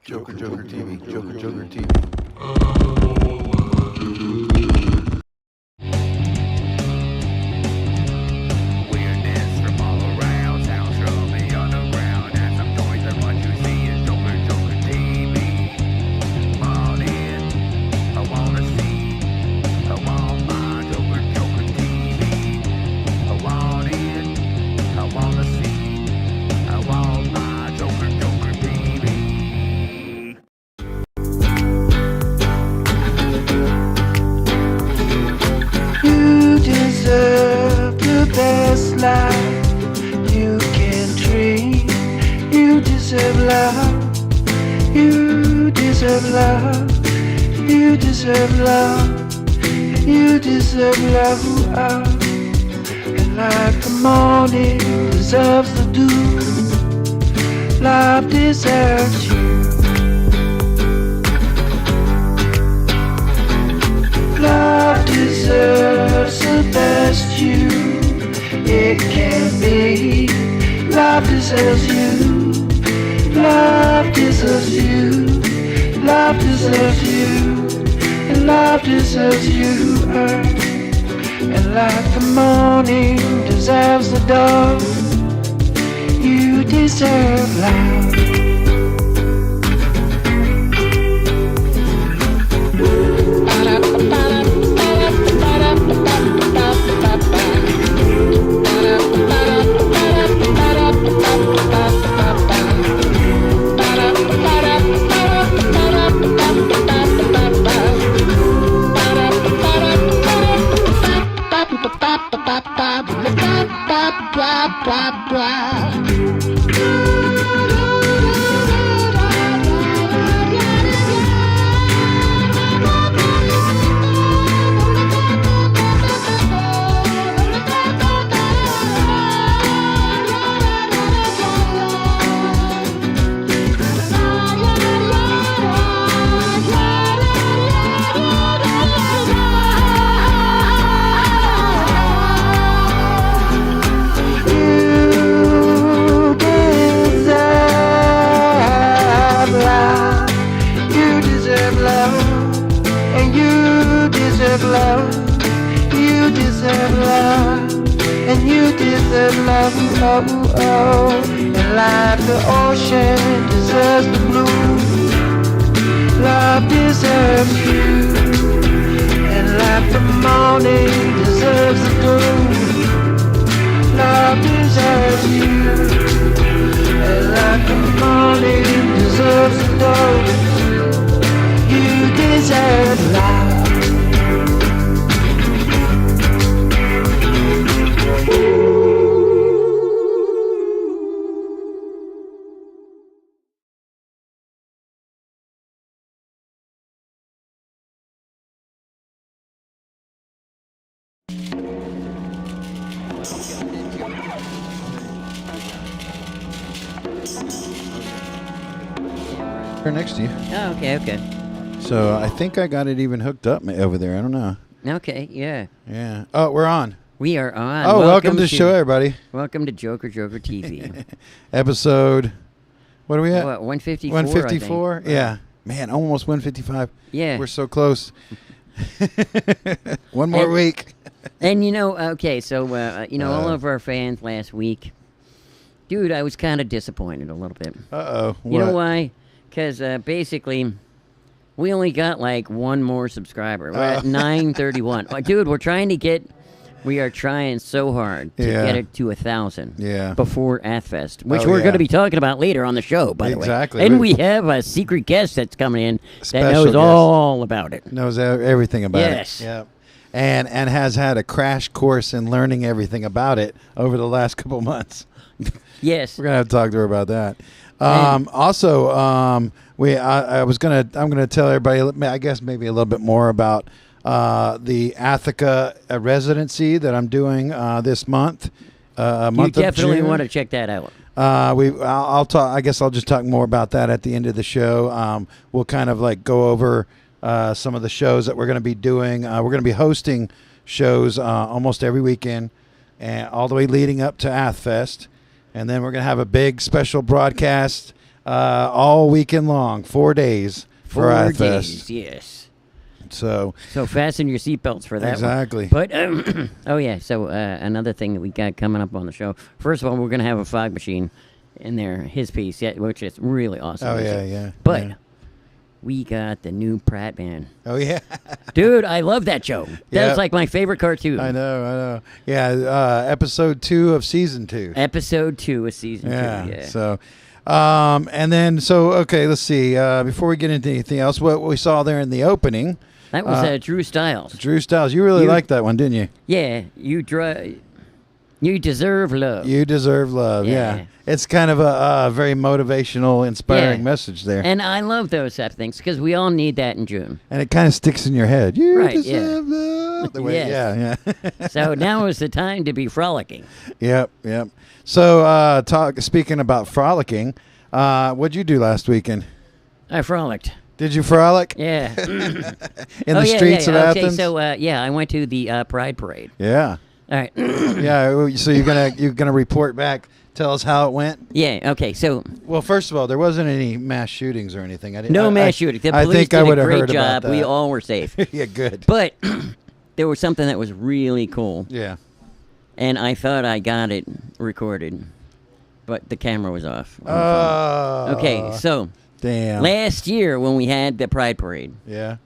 Joker Joker TV, Joker Joker TV. Weirdness from all around, sounds from the underground, and some noise, and what you see is Joker Joker TV. Come on in, I wanna see, I want my Joker Joker TV. I want in, I wanna see, I want my Joker Joker TV. You deserve the best life you can dream. You deserve love. You deserve love. You deserve love. You deserve love. And like the morning deserves the dew, love deserves you. Love deserves the best you it can be. Love deserves you. Love deserves you. Love deserves you. And love deserves you. And like the morning deserves the dawn, you deserve love. Next to you. Oh, okay. So I think I got it even hooked up over there. I don't know. Okay, yeah. Yeah. Oh, we're on. We are on. Oh, welcome to the show, everybody. Welcome to Joker Joker TV. Episode, what are we at? What, 154? 154? Yeah. Man, almost 155. Yeah. We're so close. One more week. And okay, so, all of our fans last week, dude, I was kind of disappointed a little bit. Uh-oh. You know why? Because basically, we only got like one more subscriber. We're at 931. Dude, we are trying so hard to get it to 1,000 before AthFest, which we're going to be talking about later on the show, by the way. Exactly. And we have a secret guest that's coming in that knows all about it. Knows everything about it. Yes. Yeah. And has had a crash course in learning everything about it over the last couple months. Yes. We're going to have to talk to her about that. Also, I'm gonna tell everybody, I guess maybe a little bit more about the ATHICA residency that I'm doing this month. You definitely want to check that out. I'll talk. I guess I'll just talk more about that at the end of the show. We'll kind of like go over some of the shows that we're going to be doing. We're going to be hosting shows almost every weekend, and all the way leading up to AthFest. And then we're going to have a big special broadcast all weekend long, 4 days for 4 AthFest. days, yes. So fasten your seatbelts for that. exactly. One. But oh yeah, so another thing that we got coming up on the show. First of all, we're gonna have a Phog machine in there, his piece, which is really awesome. Oh yeah. But yeah. we got the new Pratman. Oh yeah. Dude, I love that show. That's Yep. like my favorite cartoon. I know. Yeah, episode 2 of season 2. Episode 2 of season 2. Yeah. So, and then okay, let's see. Before we get into anything else, what we saw there in the opening. That was Drew Stiles. Drew Stiles. You really liked that one, didn't you? Yeah, you deserve love. You deserve love. Yeah. It's kind of a very motivational, inspiring message there. And I love those type of things because we all need that in June. And it kind of sticks in your head. You Right, deserve love. The way, Yes. Yeah. So now is the time to be frolicking. Yep. So, speaking about frolicking, what'd you do last weekend? I frolicked. Did you frolic? Yeah. In the streets of Okay, Athens? so I went to the Pride Parade. Yeah. All right. Yeah. So you're gonna report back. Tell us how it went. Yeah. Okay. So Well, first of all, there wasn't any mass shootings or anything. no mass shooting. The I police think did I would a have great heard job. about that. We all were safe. Yeah, good. But there was something that was really cool, Yeah. and I thought I got it recorded, but the camera was off. Oh. Okay. So Damn. last year when we had the Pride Parade, Yeah.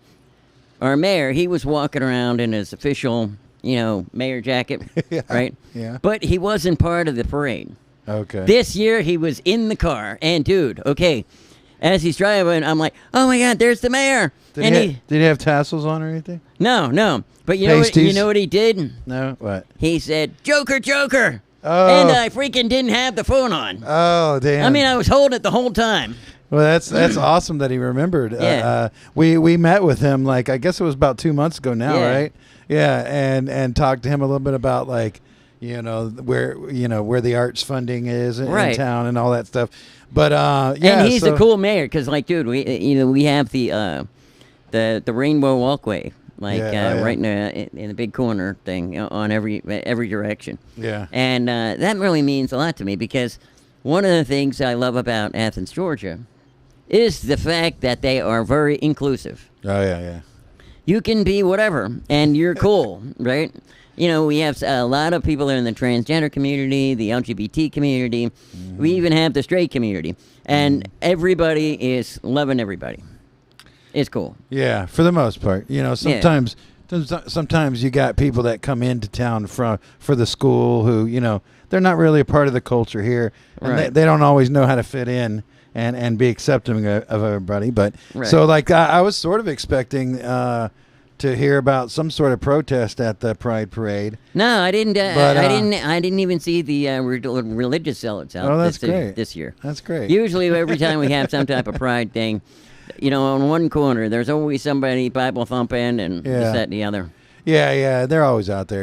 our mayor, he was walking around in his official, mayor jacket, Yeah. right? Yeah. But he wasn't part of the parade. Okay. This year, he was in the car, and dude, okay, as he's driving, I'm like, oh my God, there's the mayor. Did he have tassels on or anything? No, but you know Pasties? what he did? No. What? He said, Joker. Oh. And I freaking didn't have the phone on. Oh, damn. I mean, I was holding it the whole time. Well, that's awesome that he remembered. Yeah. We met with him I guess it was about 2 months ago now, Yeah. right? Yeah, and talked to him a little bit about where the arts funding is in Right. town and all that stuff. But yeah, And he's so, a cool mayor because, dude, we have the rainbow walkway, right in the big corner thing on every direction. Yeah. And that really means a lot to me because one of the things I love about Athens, Georgia, is the fact that they are very inclusive. Oh yeah. You can be whatever, and you're cool, right? We have a lot of people in the transgender community, the LGBT community. Mm-hmm. We even have the straight community. And everybody is loving everybody. It's cool. Yeah, for the most part. Sometimes you got people that come into town for the school who, they're not really a part of the culture here. And Right. they don't always know how to fit in and be accepting of everybody. But Right. so I was sort of expecting to hear about some sort of protest at the Pride Parade. No, I didn't. But, I didn't even see the religious zealots out. Oh, that's this, great. This year. That's great. Usually, every time we have some type of pride thing, on one corner, there's always somebody Bible thumping and this, that, and the other. Yeah, they're always out there,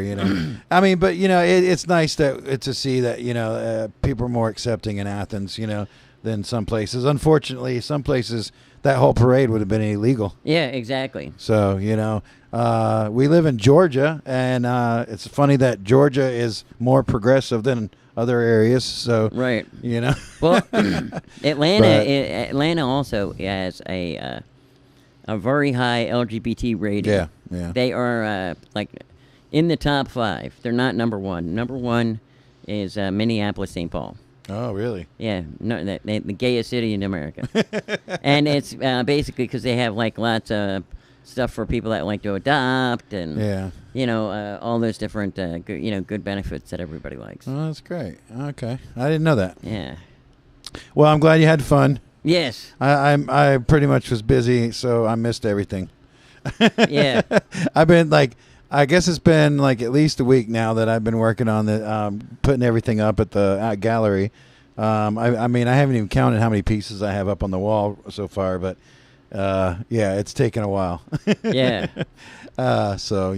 I mean, but it's nice to see that people are more accepting in Athens, than some places. Unfortunately, some places that whole parade would have been illegal. Yeah, exactly. So we live in Georgia, and it's funny that Georgia is more progressive than other areas. So Right. Well, Atlanta also has a very high LGBT rating. Yeah. They are in the top 5. They're not number 1. Number 1 is Minneapolis, St. Paul. Oh, really? Yeah, the gayest city in America. And it's basically because they have lots of stuff for people that like to adopt and all those different good benefits that everybody likes. Oh, that's great. Okay, I didn't know that. Yeah. Well, I'm glad you had fun. Yes. I pretty much was busy, so I missed everything. Yeah. I've been I guess it's been at least a week now that I've been working on putting everything up at the gallery. I mean, I haven't even counted how many pieces I have up on the wall so far, but it's taken a while. Yeah. So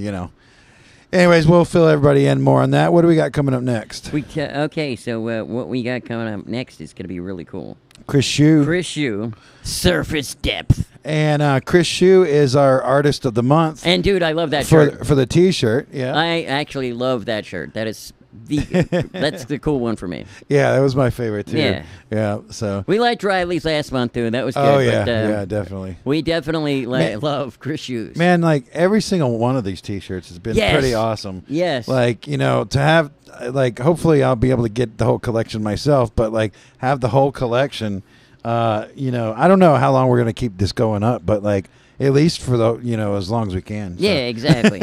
anyways, we'll fill everybody in more on that. What do we got coming up next? Okay, so what we got coming up next is going to be really cool. Chris Shu. Chris Shu, Surface Depth. And Chris Shu is our Artist of the Month. And dude, I love that shirt. For the T-shirt, yeah. I actually love that shirt. That is That's the cool one for me. Yeah, that was my favorite too. Yeah. Yeah. So. We liked Riley's last month too. That was good. Oh yeah, but, yeah, definitely. We definitely love Chris shoes. Man, like every single one of these T-shirts has been pretty awesome. Yes. Like, you know, to have, like, hopefully I'll be able to get the whole collection myself, but like have the whole collection. You know, I don't know how long we're gonna keep this going up, but like at least for the, you know, as long as we can. So. Yeah, exactly.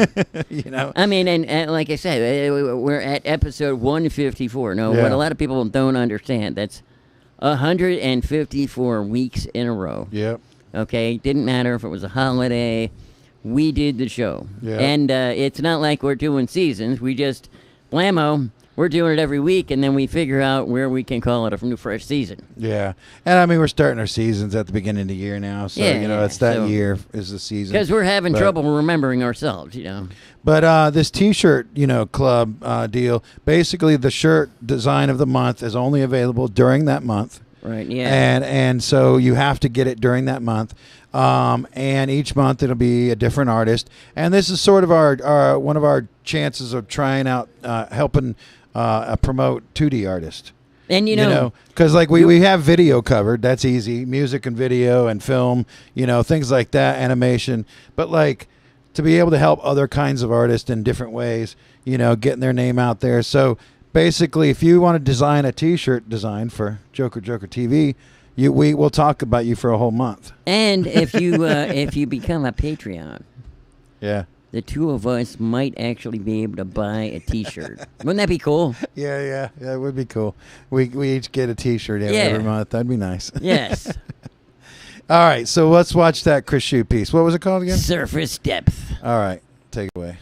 You know, I mean, and like I said, we're at episode 154. No, Yeah. what a lot of people don't understand, that's 154 weeks in a row. Yep. Okay, didn't matter if it was a holiday. We did the show. Yeah. And it's not like we're doing seasons. We just, blammo, we're doing it every week, and then we figure out where we can call it a new fresh season. Yeah, and I mean we're starting our seasons at the beginning of the year now, so Yeah, you know it's that so- year is the season. Because we're having But- trouble remembering ourselves, you know. But this T-shirt, you know, club deal, basically the shirt design of the month is only available during that month. Right, yeah. And so you have to get it during that month. And each month it'll be a different artist. And this is sort of our one of our chances of trying out helping promote 2D artists. And you know, because like we have video covered, that's easy, music and video and film, you know, things like that, animation. But like to be able to help other kinds of artists in different ways, you know, getting their name out there. So basically, if you want to design a T-shirt design for Joker Joker TV, we will talk about you for a whole month. and if you become a Patreon, Yeah. the two of us might actually be able to buy a T-shirt. Wouldn't that be cool? Yeah, it would be cool. We each get a T-shirt every month. That'd be nice. Yes. All right, so let's watch that Chris Shoe piece. What was it called again? Surface depth. All right, take it away.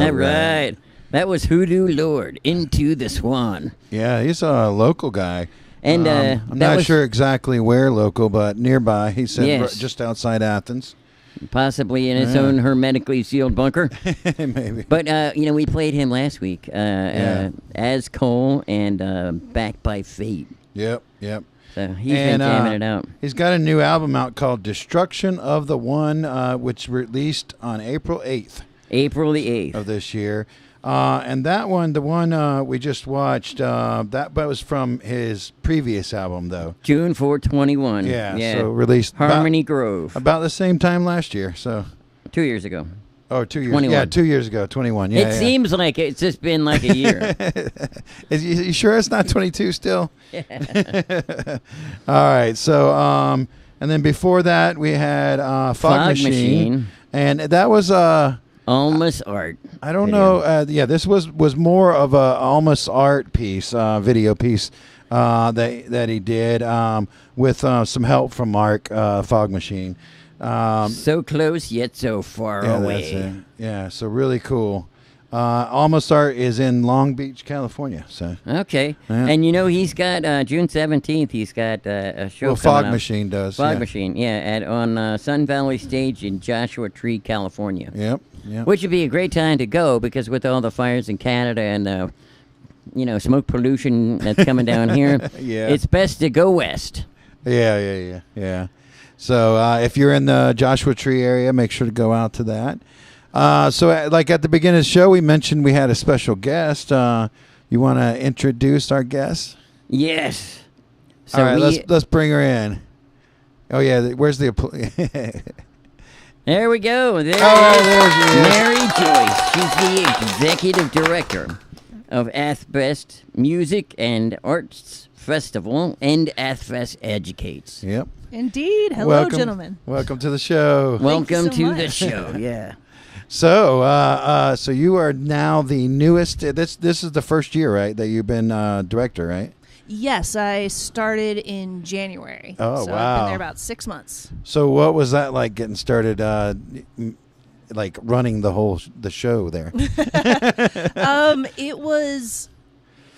All right. That was Hoodoo Lord, Into the Swan. Yeah, he's a local guy. And I'm not sure exactly where local, but nearby. He said Yes. just outside Athens. Possibly in its own hermetically sealed bunker. Maybe. But, we played him last week as Cole and Backed by Fate. Yep. So he's been jamming it out. He's got a new album out called Destruction of the One, which released on April 8th. April the 8th. Of this year. And that one, the one we just watched, that was from his previous album, though. June 4/21. Yeah, so released Harmony Grove. About the same time last year, so. 2 years ago. Oh, 2 years. 21. Yeah, 2 years ago, 21. Yeah, It seems like it's just been like a year. You sure it's not 22 still? All right, so, and then before that, we had Phog Machine. And that was... AlmasART. I don't know. This was more of a AlmasART piece, video piece that he did with some help from Mark, Phog Machine. So close yet so far away. That's it. Yeah, so really cool. AlmasART is in Long Beach, California. So okay, yeah. And he's got June 17th. He's got a show. Well, coming Phog up. Machine does. Phog Machine, on Sun Valley Stage in Joshua Tree, California. Yep. Which would be a great time to go because with all the fires in Canada and smoke pollution that's coming down here, it's best to go west. Yeah. So if you're in the Joshua Tree area, make sure to go out to that. So like at the beginning of the show, we mentioned we had a special guest. You want to introduce our guest? Yes. So all right, let's bring her in. Oh yeah, where's the? There we go. There she is. Mary Joyce. She's the executive director of AthFest Music and Arts Festival and AthFest Educates. Yep. Indeed. Hello, gentlemen. Welcome to the show. Welcome so to much. the show. Yeah. So, so you are now the newest. This is the first year, right? That you've been director, right? Yes, I started in January. Oh, so wow. I've been there about 6 months. So what was that like getting started, like running the show there? It was,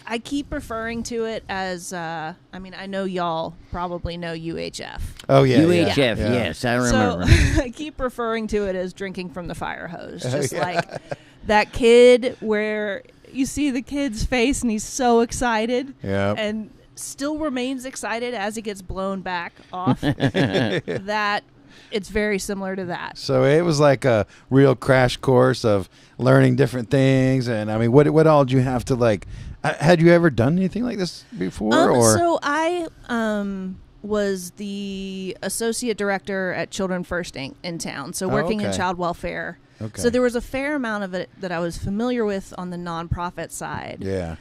I keep referring to it as, I know y'all probably know UHF. Oh, yeah. UHF, yeah. yes, I remember. So I keep referring to it as drinking from the fire hose. Just like that kid where you see the kid's face and he's so excited. Yeah. And still remains excited as he gets blown back off. That it's very similar to that. So it was like a real crash course of learning different things. And I mean, what all did you have to like? Had you ever done anything like this before? Or So I was the associate director at Children First Inc. in town. So working in child welfare. Okay. So there was a fair amount of it that I was familiar with on the nonprofit side. Yeah.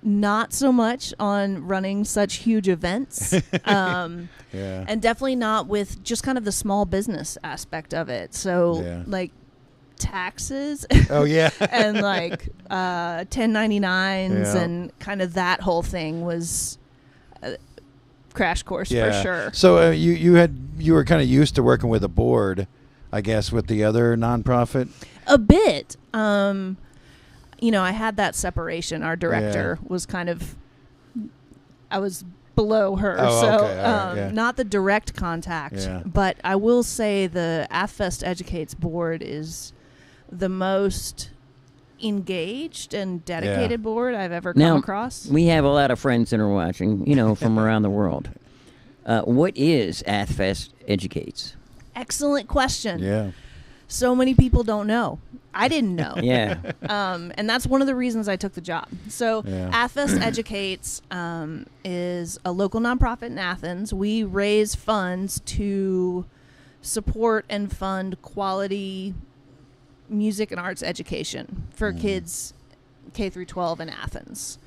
Not so much on running such huge events. Yeah. And definitely not with just kind of the small business aspect of it. So like taxes. Oh yeah. And like 1099s and kind of that whole thing was a crash course for sure. So you were kind of used to working with a board, I guess, with the other nonprofit. A bit. I had that separation. Our director was kind of, I was below her. Not the direct contact, but I will say the AthFest Educates board is the most engaged and dedicated board I've ever come across. We have a lot of friends that are watching, from around the world. What is AthFest Educates? Excellent question. Yeah. So many people don't know. I didn't know. Yeah. And that's one of the reasons I took the job. So AthFest Educates is a local nonprofit in Athens. We raise funds to support and fund quality music and arts education for kids K through 12 in Athens.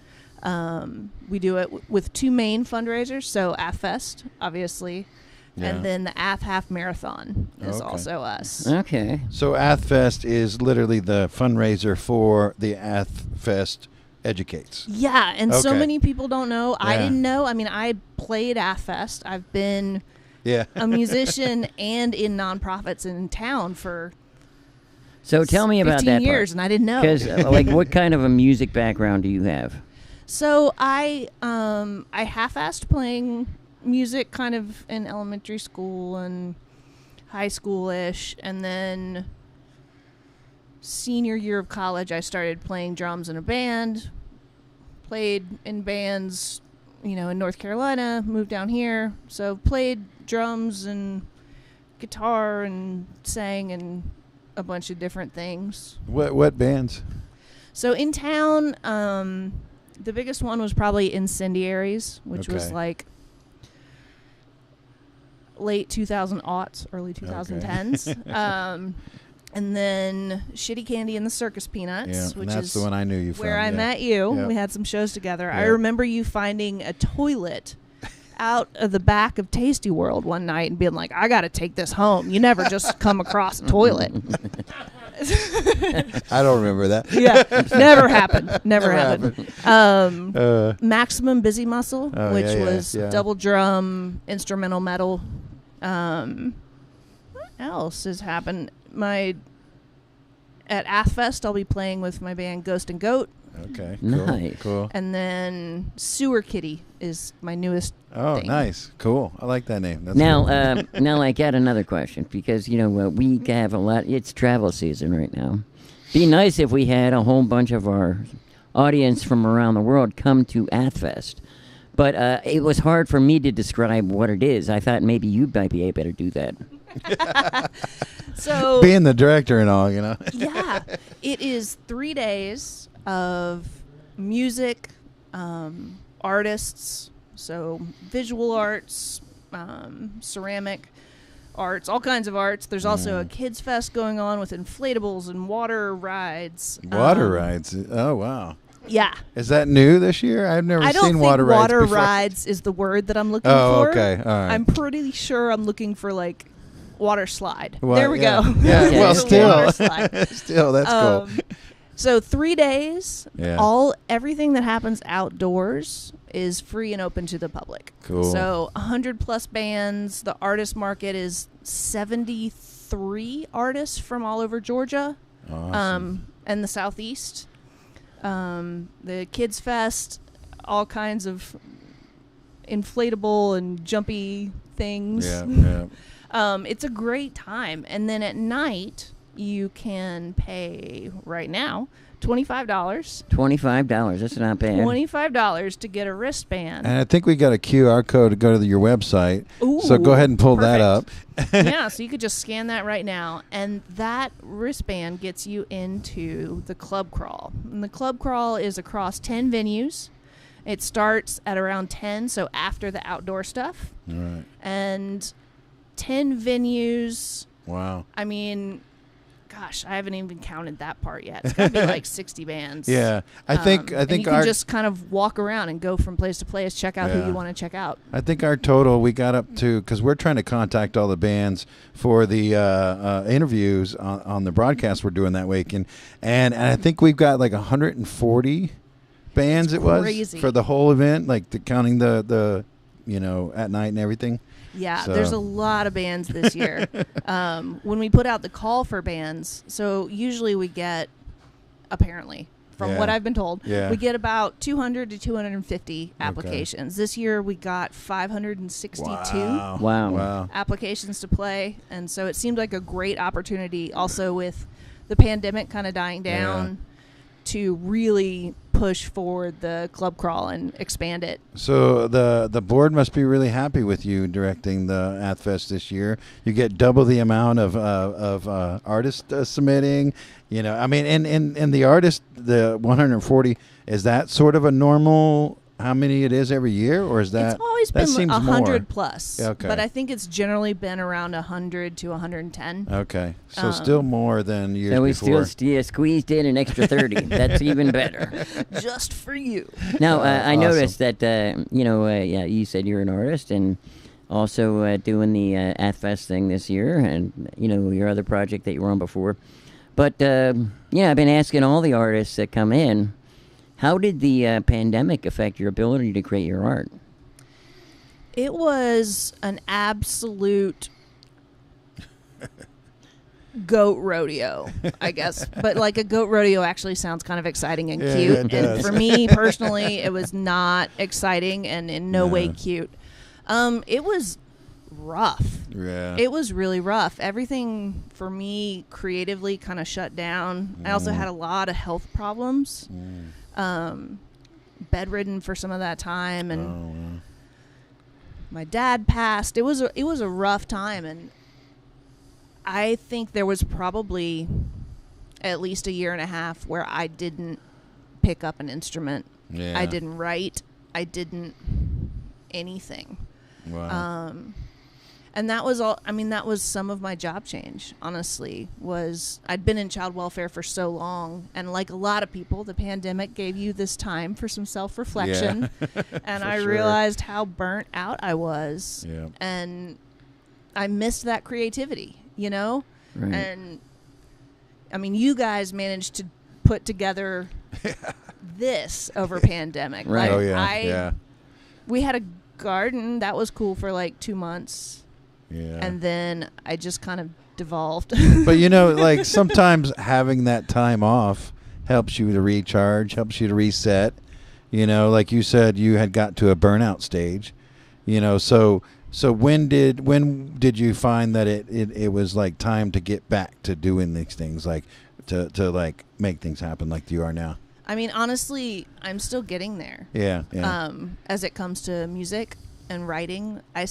We do it with two main fundraisers. So AthFest, obviously. Yeah. And then the Ath Half Marathon is also us. Okay. So AthFest is literally the fundraiser for the AthFest Educates. Yeah, and so Okay. many people don't know. I Yeah. didn't know. I mean, I played AthFest. I've been a musician and in nonprofits in town for So tell me about 15 that years, and I didn't know. Because, like, what kind of a music background do you have? So I half-assed playing music kind of in elementary school and high school-ish, and then senior year of college I started playing drums in a band, played in bands, in North Carolina, moved down here, so played drums and guitar and sang and a bunch of different things. What bands? So in town, the biggest one was probably Incendiaries, which was like late 2000s, early 2010s. And then Shitty Candy and the Circus Peanuts, which that's is the one I knew you from. where I met you. Yep. We had some shows together. Yep. I remember you finding a toilet out of the back of Tasty World one night and being like, I got to take this home. You never just come across a toilet. I don't remember that. Yeah, never happened. Never happened. Maximum Busy Muscle, which was double drum, instrumental metal. What else has happened? At AthFest, I'll be playing with my band Ghost and Goat. Okay, Nice. Cool. And then Sewer Kitty is my newest thing. Nice. Cool. I like that name. That's Now, cool. now I got another question because we have a lot. It's travel season right now. Be nice if we had a whole bunch of our audience from around the world come to AthFest, but it was hard for me to describe what it is. I thought maybe you might be able to do that. So being the director and all, yeah, it is 3 days of music, artists, so visual arts, ceramic arts, all kinds of arts. There's also a kids fest going on with inflatables and water rides. Water rides. Oh, wow. Yeah. Is that new this year? I've never I don't seen think water rides water before. rides is the word that I'm looking Oh, for. okay. All right. I'm pretty sure I'm looking for like water slide. Well, there we yeah. go. Yeah, well, It's a water still. slide. Still, that's cool. So 3 days, Yeah. everything that happens outdoors is free and open to the public. Cool. So 100+ bands. The artist market is 73 artists from all over Georgia, Awesome. and the Southeast. The Kids Fest, all kinds of inflatable and jumpy things. Yeah. It's a great time. And then at night, you can pay right now $25. $25. That's not bad. $25 to get a wristband. And I think we got a QR code to go to your website. So go ahead and pull that up. Yeah, so you could just scan that right now. And that wristband gets you into the club crawl. And the club crawl is across 10 venues. It starts at around 10, so after the outdoor stuff. All right. And 10 venues. Wow. I mean, gosh, I haven't even counted that part yet. It's got to be like 60 bands. Yeah. I think and you can our just kind of walk around and go from place to place, check out who Yeah. you want to check out. I think our total we got up to, because we're trying to contact all the bands for the interviews on the broadcast we're doing that week, and I think we've got like 140 bands. It's it was crazy. for the whole event, like counting the at night and everything. Yeah, So- there's a lot of bands this year. When we put out the call for bands, so usually we get, apparently, from Yeah. what I've been told, Yeah. we get about 200 to 250 applications. This year we got 562 Wow. applications to play, and so it seemed like a great opportunity also with the pandemic kind of dying down to really push forward the club crawl and expand it. So the board must be really happy with you directing the AthFest this year. You get double the amount of artists submitting. I mean, and the artist, the 140, is that sort of a normal? How many it is every year, or is that? It's always that been seems 100 more. plus, Okay. but I think it's generally been around 100 to 110. Okay, so still more than years So we before. still squeezed in an extra 30. That's even better. Just for you. Now, I Awesome. noticed that, you said you're an artist and also doing the AthFest thing this year and, your other project that you were on before. But, I've been asking all the artists that come in, how did the pandemic affect your ability to create your art? It was an absolute goat rodeo, I guess. But like a goat rodeo actually sounds kind of exciting and Yeah, cute. it And does. for me personally, it was not exciting and in no way cute. It was rough. Yeah. It was really rough. Everything for me creatively kind of shut down. I also had a lot of health problems. Bedridden for some of that time, and my dad passed. It was a rough time, and I think there was probably at least a year and a half where I didn't pick up an instrument. Yeah. I didn't write. I didn't anything. Wow. And that was all. I mean, that was some of my job change, honestly, was I'd been in child welfare for so long. And like a lot of people, the pandemic gave you this time for some self-reflection. And I sure. realized how burnt out I was. Yeah. And I missed that creativity, you know? Right. And I mean, you guys managed to put together this over pandemic. Right. Like, Oh, yeah. We had a garden that was cool for like 2 months. Yeah. And then I just kind of devolved. But you know, like sometimes having that time off helps you to recharge, helps you to reset. You know, like you said, you had got to a burnout stage. You know, so when did you find that it was like time to get back to doing these things, like to like make things happen like you are now? I mean, honestly, I'm still getting there. Yeah. As it comes to music and writing, I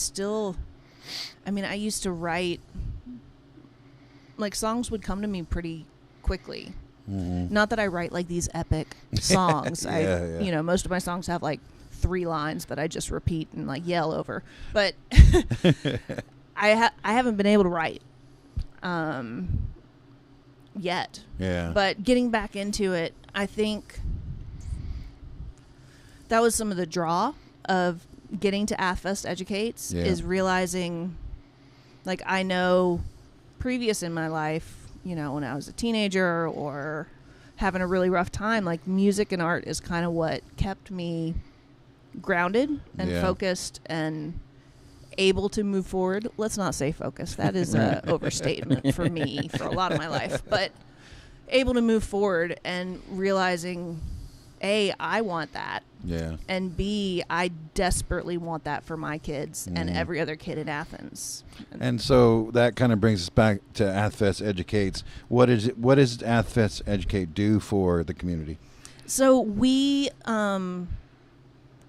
used to write, like, songs would come to me pretty quickly. Mm-hmm. Not that I write like these epic songs. Yeah. You know, most of my songs have like 3 lines that I just repeat and like yell over. But I haven't been able to write yet. Yeah. But getting back into it, I think that was some of the draw of getting to AthFest Educates, is realizing, like, I know previous in my life, you know, when I was a teenager or having a really rough time, like, music and art is kind of what kept me grounded and focused and able to move forward. Let's not say focused. That is an overstatement for me for a lot of my life. But able to move forward and realizing, A, I want that. Yeah. And B, I desperately want that for my kids and every other kid in Athens. And so that kind of brings us back to AthFest Educates. What does AthFest Educate do for the community? So we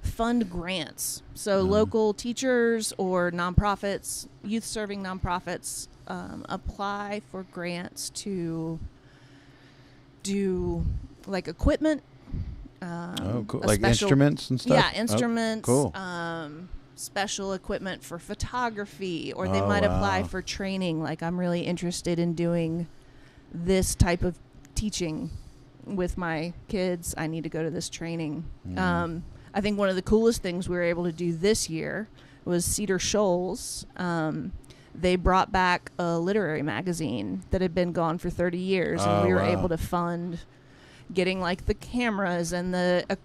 fund grants. So local teachers or nonprofits, youth-serving nonprofits, apply for grants to do, like, equipment. Cool. a Like special- instruments and stuff? Yeah, instruments. Oh, cool. Special equipment for photography, or they Oh, might apply wow. for training. Like, I'm really interested in doing this type of teaching with my kids. I need to go to this training. I think one of the coolest things we were able to do this year was Cedar Shoals. They brought back a literary magazine that had been gone for 30 years, and we were wow. able to fund getting, like, the cameras and the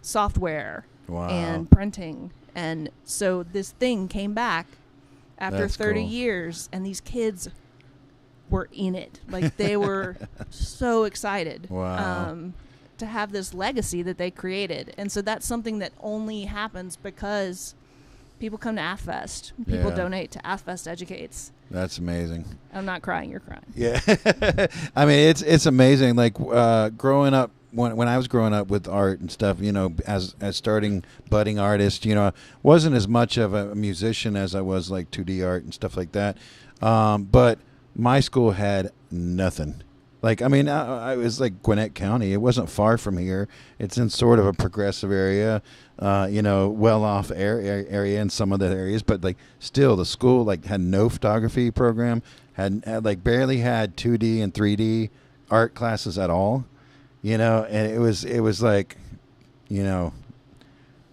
software and printing. And so this thing came back after That's 30 cool. years, and these kids were in it. Like, they were so excited to have this legacy that they created. And so that's something that only happens because people come to AthFest. People Yeah. donate to AthFest Educates. That's amazing. I'm not crying, you're crying. Yeah. I mean, it's amazing. Like, growing up, when I was growing up with art and stuff, you know, as starting budding artist, you know, I wasn't as much of a musician as I was like 2D art and stuff like that. But my school had nothing. Like, I mean, I was like Gwinnett County. It wasn't far from here. It's in sort of a progressive area, you know, well-off area in some of the areas. But, like, still, the school, like, had no photography program, had like, barely had 2D and 3D art classes at all, you know. And it was like, you know,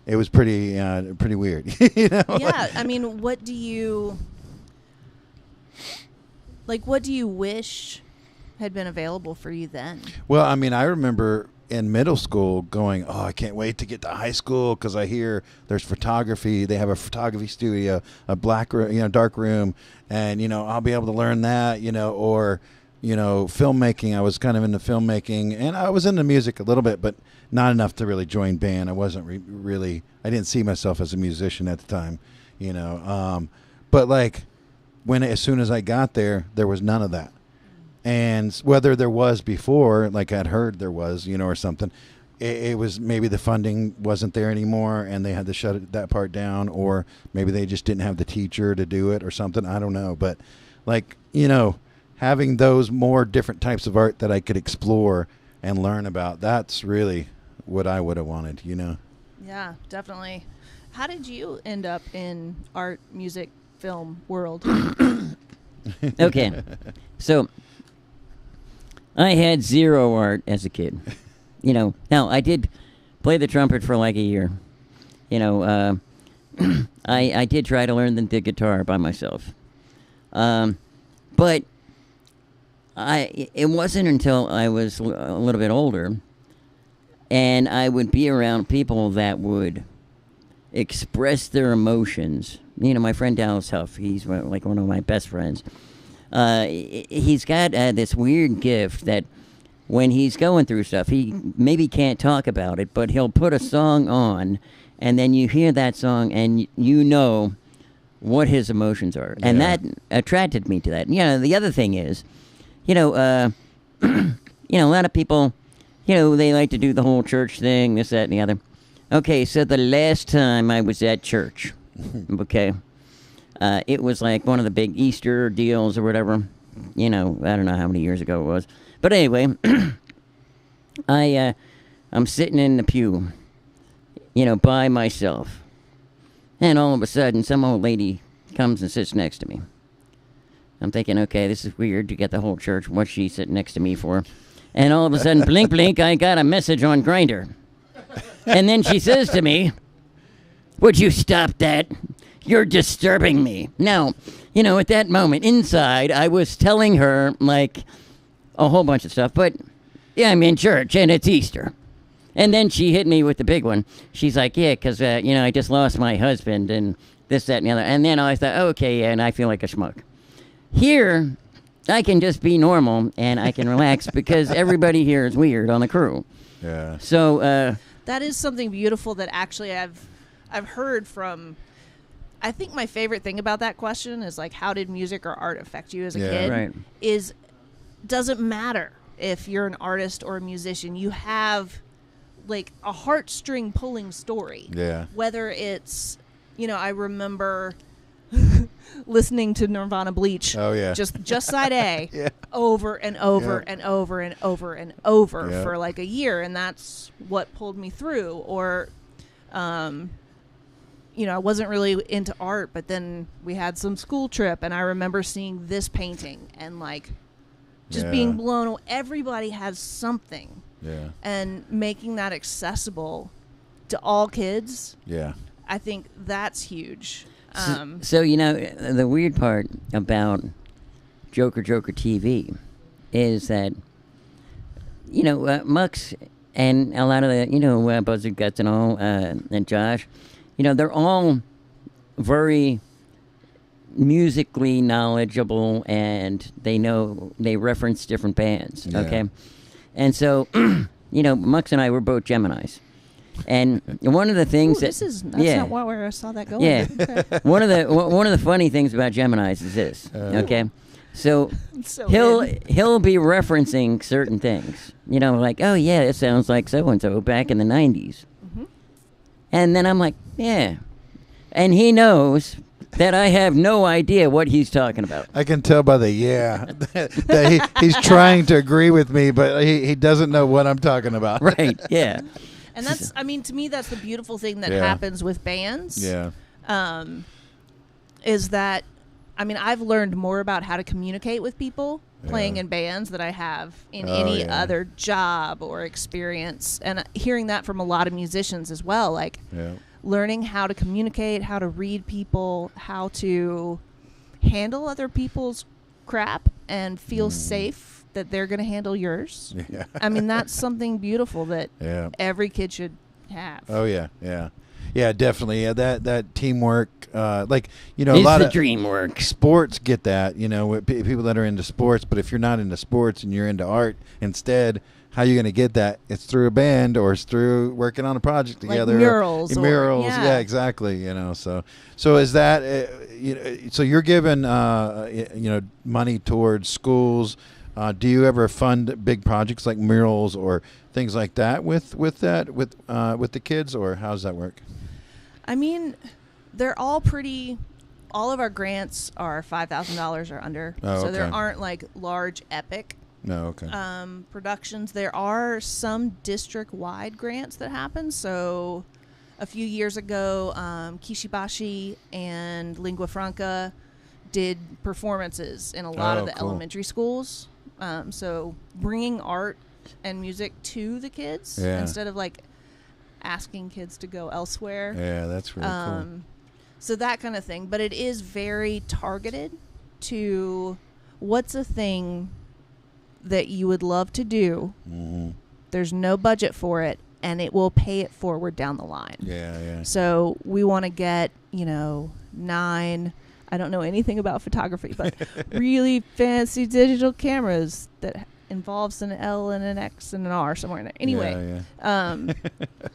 it was pretty weird, you know. Yeah, I mean, what do you wish had been available for you then? Well, I mean, I remember in middle school going, oh, I can't wait to get to high school because I hear there's photography. They have a photography studio, a black room, dark room, and I'll be able to learn that, or filmmaking. I was kind of into filmmaking, and I was into music a little bit, but not enough to really join band. I wasn't really. I didn't see myself as a musician at the time, but like as soon as I got there was none of that. And whether there was before, like I'd heard there was, or something, it was maybe the funding wasn't there anymore and they had to shut that part down, or maybe they just didn't have the teacher to do it or something. I don't know. But like, having those more different types of art that I could explore and learn about, that's really what I would have wanted, Yeah, definitely. How did you end up in art, music, film world? Okay. So I had zero art as a kid. Now I did play the trumpet for like a year. I did try to learn the guitar by myself. But it wasn't until I was a little bit older and I would be around people that would express their emotions. My friend Dallas Huff, he's like one of my best friends. He's got this weird gift that when he's going through stuff, he maybe can't talk about it, but he'll put a song on, and then you hear that song, and you know what his emotions are. And that attracted me to that. The other thing is, a lot of people, they like to do the whole church thing, this, that, and the other. Okay, so the last time I was at church, okay, it was like one of the big Easter deals or whatever. I don't know how many years ago it was. But anyway, I'm sitting in the pew, by myself. And all of a sudden, some old lady comes and sits next to me. I'm thinking, okay, this is weird. You get the whole church. What's she sitting next to me for? And all of a sudden, blink, blink, I got a message on Grindr. And then she says to me, would you stop that? You're disturbing me. Now, at that moment, inside, I was telling her, like, a whole bunch of stuff. But, yeah, I'm in church, and it's Easter. And then she hit me with the big one. She's like, yeah, because, I just lost my husband, and this, that, and the other. And then I thought, okay, yeah, and I feel like a schmuck. Here, I can just be normal, and I can relax, because everybody here is weird on the crew. Yeah. So, that is something beautiful that actually I've heard from. I think my favorite thing about that question is like, how did music or art affect you as a kid? Right. Doesn't matter if you're an artist or a musician. You have like a heartstring pulling story. Yeah. Whether it's, I remember listening to Nirvana Bleach. Oh yeah. Just side A. Yeah. Over and over and over and over and over for like a year, and that's what pulled me through. Or I wasn't really into art, but then we had some school trip, and I remember seeing this painting and like just being blown away. Everybody has something. Yeah. And making that accessible to all kids. Yeah. I think that's huge. So the weird part about JOKERJOKER is that, Mux and a lot of the, Buzzard Guts and all, and Josh, they're all very musically knowledgeable, and they reference different bands, okay? And so, Mux and I were both Geminis. And one of the things that's not where I saw that going. Yeah. Okay. One of the funny things about Geminis is this, okay? So he'll be referencing certain things, like, oh yeah, it sounds like so and so back in the 90s. Mm-hmm. And then I'm like, yeah. And he knows that I have no idea what he's talking about. I can tell by the that he's trying to agree with me, but he doesn't know what I'm talking about. Right, yeah. And that's, to me, that's the beautiful thing that happens with bands. Yeah. Is that, I've learned more about how to communicate with people playing in bands than I have in any other job or experience. And hearing that from a lot of musicians as well, like learning how to communicate, how to read people, how to handle other people's crap and feel safe that they're going to handle yours. Yeah. I mean, that's something beautiful that Yeah. every kid should have. Oh yeah, yeah, yeah, definitely. Yeah, that teamwork, like a Is lot the of dream work. sports get that. With people that are into sports, but if you're not into sports and you're into art instead, how are you going to get that? It's through a band or it's through working on a project Like together. murals or- Murals. yeah. Yeah, exactly. So is that so you're giving money towards schools. Do you ever fund big projects like murals or things like that with the kids, or how does that work? I mean, they're all pretty. All of our grants are $5,000 or under, Oh, so there okay. aren't like large epic No, okay. productions. There are some district-wide grants that happen. So, a few years ago, Kishibashi and Lingua Franca did performances in a lot Oh, of the cool. elementary schools. So, bringing art and music to the kids Yeah. instead of like asking kids to go elsewhere. Yeah, that's really cool. So that kind of thing. But it is very targeted to what's a thing that you would love to do. Mm-hmm. There's no budget for it, and it will pay it forward down the line. Yeah, yeah. So we want to get, 9, I don't know anything about photography, but really fancy digital cameras that involves an L and an X and an R somewhere in there. Anyway,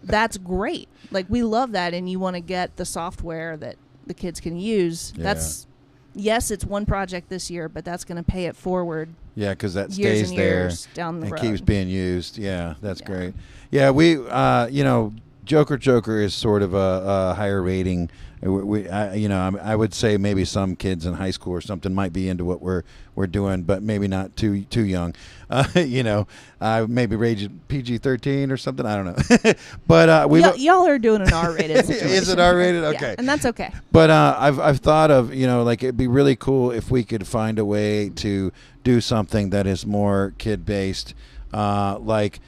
that's great. Like, we love that, and you want to get the software that the kids can use. Yeah. That's, yes, it's one project this year, but that's going to pay it forward Yeah, because that years stays and there years down the and road. keeps being used. Yeah, that's Yeah. great. Yeah, we, Joker Joker is sort of a higher rating. I would say maybe some kids in high school or something might be into what we're doing, but maybe not too young. Maybe rated PG-13 or something. I don't know. But y'all are doing an R-rated situation. Is it R-rated? Yeah, Okay. and that's okay. But I've thought of, it'd be really cool if we could find a way to do something that is more kid-based, like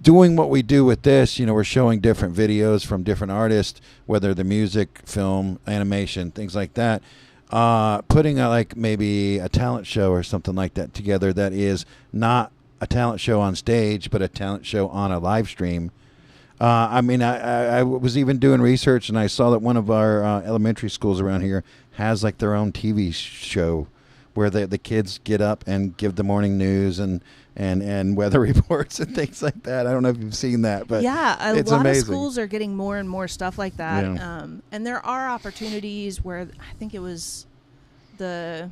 doing what we do with this. We're showing different videos from different artists, whether they're music, film, animation, things like that. Putting maybe a talent show or something like that together that is not a talent show on stage, but a talent show on a live stream. I was even doing research, and I saw that one of our elementary schools around here has their own TV show where the kids get up and give the morning news and weather reports and things like that. I don't know if you've seen that, but yeah, it's lot amazing. of schools are getting more and more stuff like that. Yeah. And there are opportunities where I think it was the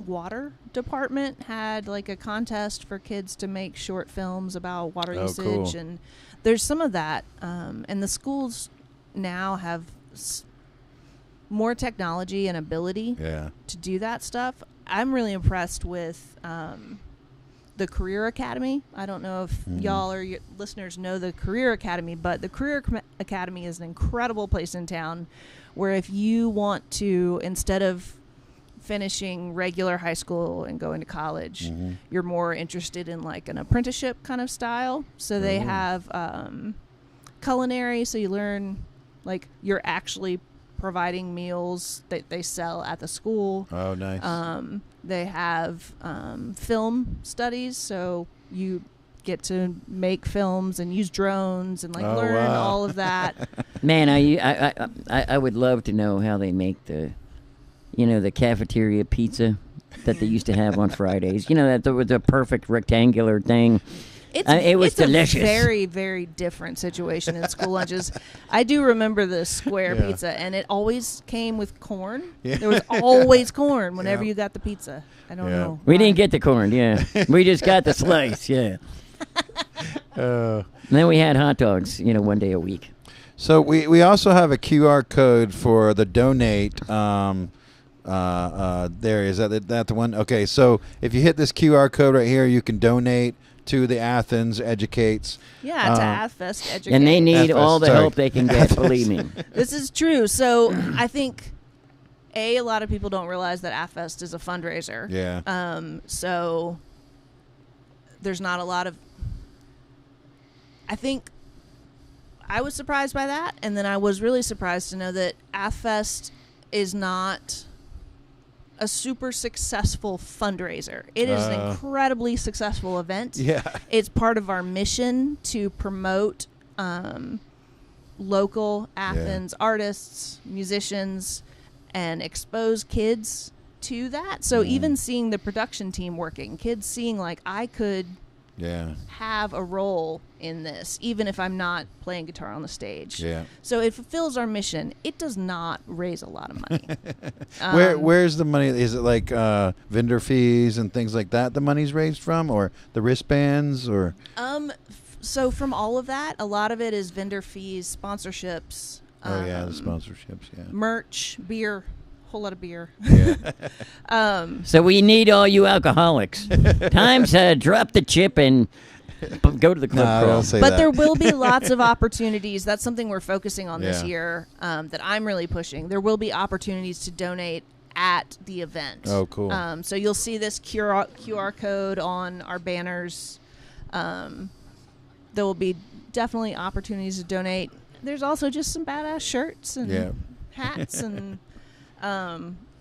water department had a contest for kids to make short films about water Oh, usage, cool. and there's some of that. And the schools now have more technology and ability Yeah. to do that stuff. I'm really impressed with the Career Academy. I don't know if y'all or your listeners know the Career Academy, but the Career Academy is an incredible place in town where if you want to, instead of finishing regular high school and going to college, you're more interested in an apprenticeship kind of style. So they have culinary, so you learn you're actually providing meals that they sell at the school. Oh, nice. They have film studies, so you get to make films and use drones and Oh, learn wow. all of that. Man, I would love to know how they make the cafeteria pizza that they used to have on Fridays. That the perfect rectangular thing. It was delicious. A very, very different situation in school lunches. I do remember the square Yeah. pizza, and it always came with corn. Yeah. There was always corn whenever Yeah. you got the pizza. I don't Yeah. know. We why. didn't get the corn, yeah. We just got the slice, yeah. And then we had hot dogs, one day a week. So we also have a QR code for the donate. There is that the one. Okay, so if you hit this QR code right here, you can donate to the Athens Educates. Yeah, to AthFest Educates. And they need all the sorry. help they can get, believe me. This is true. So I think a lot of people don't realize that AthFest is a fundraiser. Yeah. So there's not a lot of. I think I was surprised by that, and then I was really surprised to know that AthFest is not a super successful fundraiser. It is an incredibly successful event. Yeah. It's part of our mission to promote local Athens artists, musicians, and expose kids to that. So even seeing the production team working, kids seeing like I could have a role in this, even if I'm not playing guitar on the stage. Yeah. So it fulfills our mission. It does not raise a lot of money. Where's the money? Is it like vendor fees and things like that the money's raised from, or the wristbands, or? So from all of that, a lot of it is vendor fees, sponsorships. The sponsorships, yeah. Merch, beer, whole lot of beer. Yeah. So we need all you alcoholics. Time to drop the chip and go to the club crawl. Don't say But that. there will be lots of opportunities. That's something we're focusing on this Yeah. year that I'm really pushing. There will be opportunities to donate at the event. Oh, cool. So you'll see this QR code on our banners. There will be definitely opportunities to donate. There's also just some badass shirts and hats and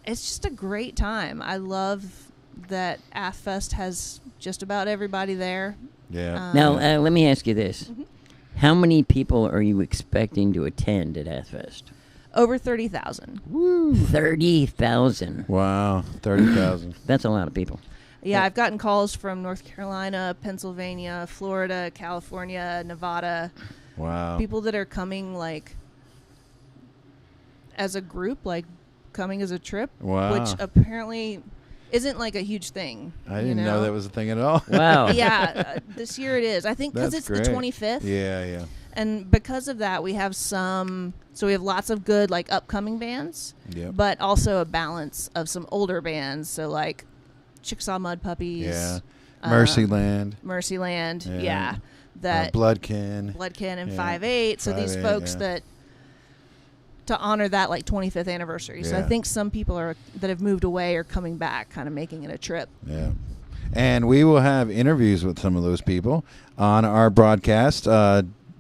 it's just a great time. I love that AthFest has just about everybody there. Yeah. Now, let me ask you this. How many people are you expecting to attend at AthFest? Over 30,000. 30,000. Wow, 30,000. That's a lot of people. Yeah, I've gotten calls from North Carolina, Pennsylvania, Florida, California, Nevada. Wow. People that are coming like as a group, like coming as a trip, Wow. which apparently isn't like a huge thing. I didn't know that was a thing at all. Wow. Yeah, this year it is. I think because That's it's great. the 25th. Yeah, yeah. And because of that, we have so we have lots of good like upcoming bands, Yep. but also a balance of some older bands. So like Chickasaw Mud Puppies. Yeah. Mercyland. Mercyland, yeah. That Bloodkin. Bloodkin and Yeah. 5/8. So these 5/8, folks yeah. that to honor that like 25th anniversary. So I Yeah. think some people that have moved away are coming back, kind of making it a trip. Yeah. And we will have interviews with some of those people on our broadcast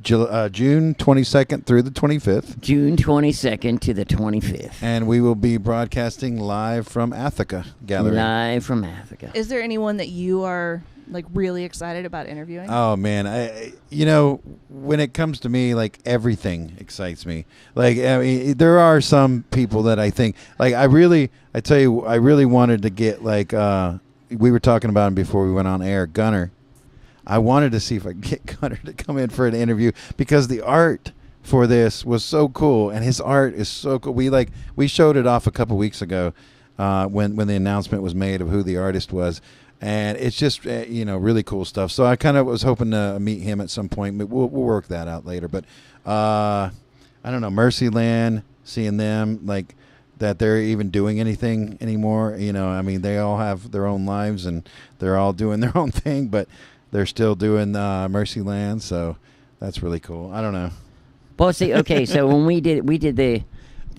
June 22nd through the 25th. June 22nd to the 25th. And we will be broadcasting live from ATHICA Gallery. Live from Africa. Is there anyone that you are like really excited about interviewing? Oh man, when it comes to me, like everything excites me. Like I mean, there are some people that I think, like I really wanted to get like we were talking about him before we went on air, Gunner. I wanted to see if I could get Gunner to come in for an interview because the art for this was so cool and his art is so cool. We showed it off a couple weeks ago when the announcement was made of who the artist was. And it's just, really cool stuff. So I kind of was hoping to meet him at some point. We'll work that out later. But I don't know, Mercyland, seeing them, like that they're even doing anything anymore. I mean, they all have their own lives and they're all doing their own thing, but they're still doing Mercyland. So that's really cool. I don't know. Well, see, okay, so when we did the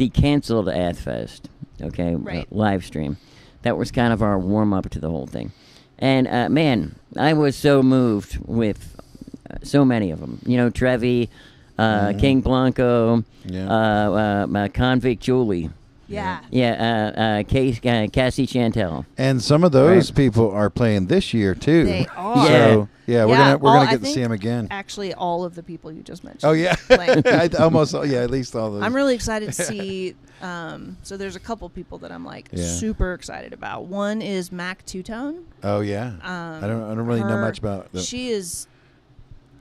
canceled AthFest, okay, Right. live stream, that was kind of our warm-up to the whole thing. And, man, I was so moved with so many of them. Trevi, King Blanco, Convict Julie. Yeah. Yeah, Cassie Chantel. And some of those people are playing this year too. They are. So yeah, we're Yeah, gonna I get to think see them again. Actually, all of the people you just mentioned. Oh yeah, playing. at least all those. I'm really excited to see. So there's a couple people that I'm like super excited about. One is Mac Two Tone. Oh yeah. I don't really know much about. She is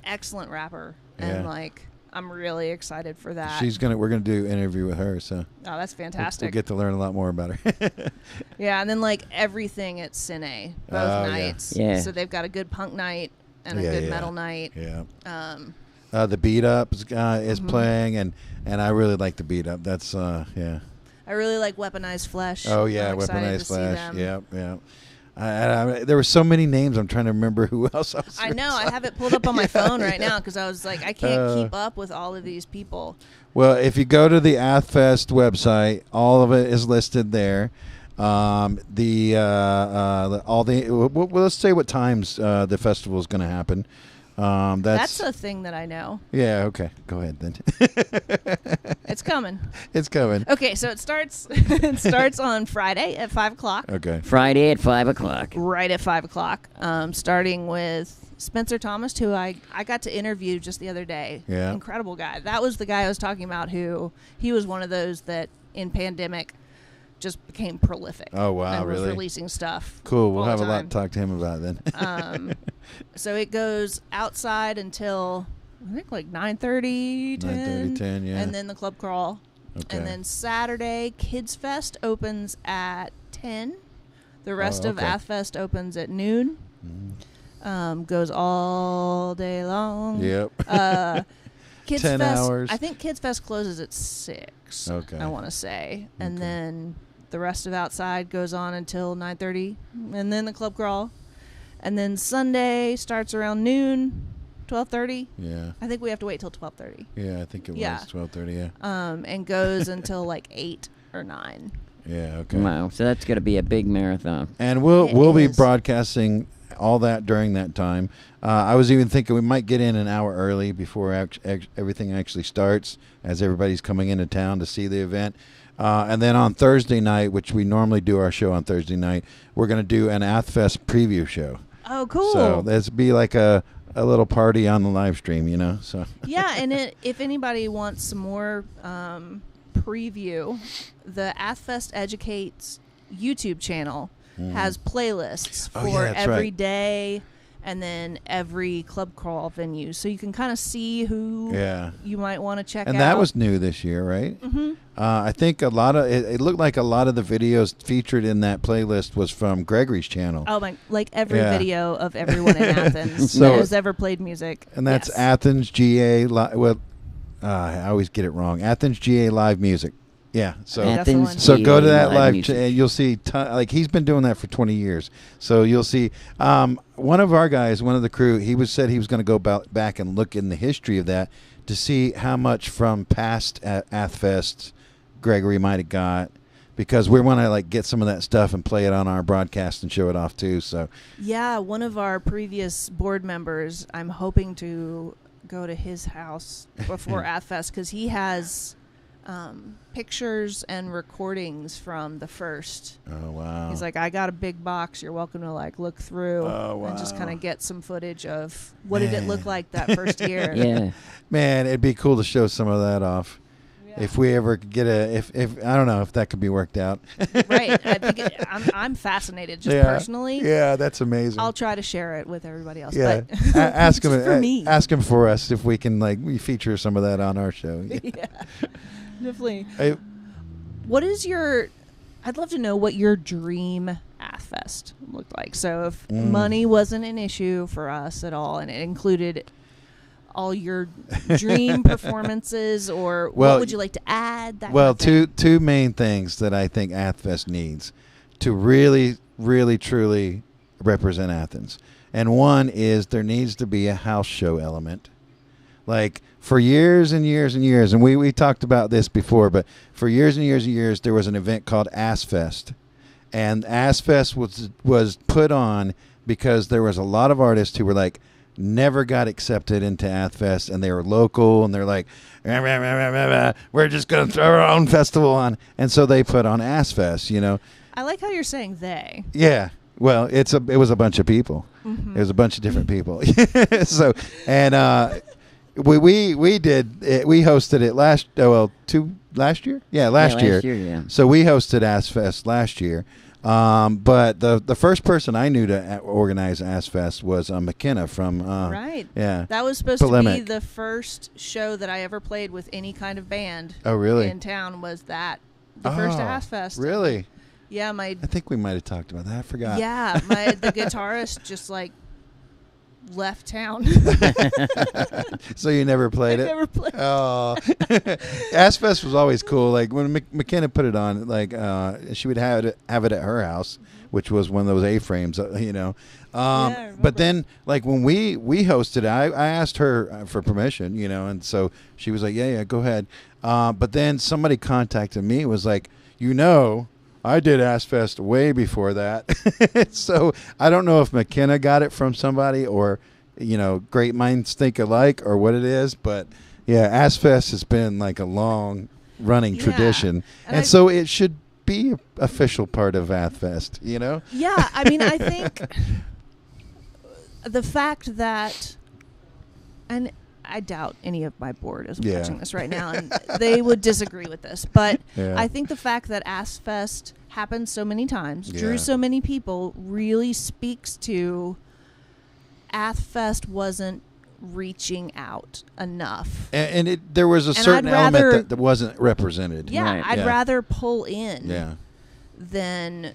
excellent rapper, and like I'm really excited for that. We're gonna do an interview with her, so oh, that's fantastic. we'll get to learn a lot more about her. Yeah, and then like everything at Cine both nights. Yeah. So they've got a good punk night and a good metal night. Yeah. The Beat Up is playing, and I really like the Beat Up. That's yeah. I really like Weaponized Flesh. Oh yeah, I'm excited Weaponized to see Flash. them. Yep, yeah. There were so many names. I'm trying to remember who else I was. I know. I have it pulled up on my phone right now because I was like, I can't keep up with all of these people. Well, if you go to the AthFest website, all of it is listed there. Let's say what times the festival is going to happen. That's a thing that I know. Yeah, okay. Go ahead then. It's coming. It's coming. Okay, so it starts it starts on Friday at 5 o'clock. Okay. Friday at 5 o'clock. Right at 5 o'clock. Starting with Spencer Thomas, who I got to interview just the other day. Yeah. Incredible guy. That was the guy I was talking about who he was one of those that in pandemic just became prolific. Oh, wow, and was really? releasing stuff. Cool. We'll all have the a lot time. to talk to him about then. So it goes outside until I think like 9:30, 10. 10, yeah. And then the club crawl. Okay. And then Saturday, Kids Fest opens at 10. The rest of okay. AthFest opens at noon. Goes all day long. Yep. Kids 10 Fest, hours. I think Kids Fest closes at 6. Okay. I want to say. And Okay. then the rest of outside goes on until 9:30. And then the club crawl. And then Sunday starts around noon, 12:30. Yeah. I think we have to wait till 12:30. Yeah, I think it Yeah. was 12:30, yeah. And goes until like 8 or 9. Yeah, okay. Wow, so that's going to be a big marathon. And we'll It be is. broadcasting all that during that time. I was even thinking we might get in an hour early before everything actually starts, as everybody's coming into town to see the event. And then on Thursday night, which we normally do our show on Thursday night, we're going to do an AthFest preview show. Oh, cool. So that's be like a little party on the live stream, you know. So Yeah, and if anybody wants some more preview, the AthFest Educates YouTube channel has playlists Oh, yeah, for that's every right. day and then every club crawl venue. So you can kind of see who yeah. you might want to check And out. that was new this year, right? Mm-hmm. I think a lot of it looked like a lot of the videos featured in that playlist was from Gregory's channel. Oh my! Like every Yeah. video of everyone in Athens So- that has ever played music, And that's yes. Athens GA. I always get it wrong. Athens GA live music. Yeah. So That's the one. Athens so go to GA that live. music. And you'll see. Like he's been doing that for 20 years. So you'll see. One of our guys, one of the crew, said he was going to go back and look in the history of that to see how much from past AthFest Gregory might have got. Because we want to like get some of that stuff and play it on our broadcast and show it off too. So Yeah, one of our previous board members, I'm hoping to go to his house before AthFest because he has pictures and recordings from the first. oh wow. He's like, I got a big box. You're welcome to like look through and just wow. kind of get some footage of what did it look Man. like that first year. Yeah. Man, it'd be cool to show some of that off. If we ever get if I don't know if that could be worked out. Right. I think I'm fascinated just Yeah. personally. Yeah, that's amazing. I'll try to share it with everybody else. yeah, But ask him. just for me. Ask him for us if we can we feature some of that on our show. Yeah, definitely. Hey, What is your? I'd love to know what your dream AthFest looked like. So if money wasn't an issue for us at all, and it included all your dream performances, or Well, what would you like to add? That well, kind of thing? two main things that I think AthFest needs to really, really, truly represent Athens, and one is there needs to be a house show element. Like for years and years and years, and we talked about this before, but for years and years and years, there was an event called AssFest, and AssFest was put on because there was a lot of artists who were like never got accepted into AthFest, and they were local, and they're like, "Rah, rah, rah, rah, rah, rah. We're just gonna throw our own festival on," and so they put on AssFest, you know. I like how you're saying they. Yeah. Well, it was a bunch of people. Mm-hmm. It was a bunch of different people. So, and we hosted it last year? Yeah, last year. Yeah. So we hosted AssFest last year. But the first person I knew to organize AssFest was McKenna from Right. Yeah. That was supposed to Polemic. be the first show that I ever played with any kind of band. Oh, really? In town was that the first AthFest. Really? Yeah, my I think we might have talked about that. I forgot. yeah, the guitarist just like left town. So you never played I it? never played. Oh, AssFest was always cool. Like when McKenna put it on, like she would have it at her house, which was one of those A-frames, you know. I remember. But then, like when we hosted it, I asked her for permission, you know, and so she was like, "Yeah, go ahead." But then somebody contacted me, was like, "You know, I did AssFest way before that." So I don't know if McKenna got it from somebody or great minds think alike or what it is, but yeah, AthFest has been like a long running tradition, and so it should be an official part of AthFest, Yeah, I mean, I think the fact that, and I doubt any of my board is watching this right now, and they would disagree with this, but I think the fact that AthFest happened so many times, drew so many people, really speaks to AthFest wasn't reaching out enough, and there was a certain element that wasn't represented. I'd rather pull in than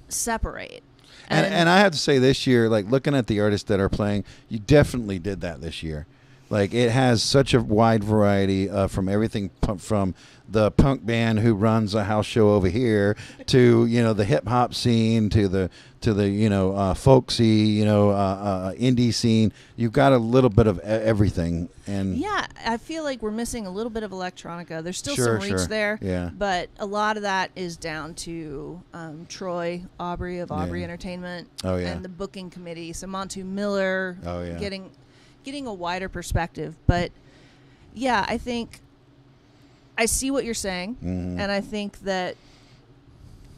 separate. And I have to say, this year, like looking at the artists that are playing, you definitely did that this year. Like it has such a wide variety from everything from the punk band who runs a house show over here to the hip hop scene to the folksy indie scene. You've got a little bit of everything. And I feel like we're missing a little bit of electronica. There's still some reach there, but a lot of that is down to Troy Aubrey of Aubrey Entertainment and the booking committee. So Montu Miller getting a wider perspective. But I think I see what you're saying, and I think that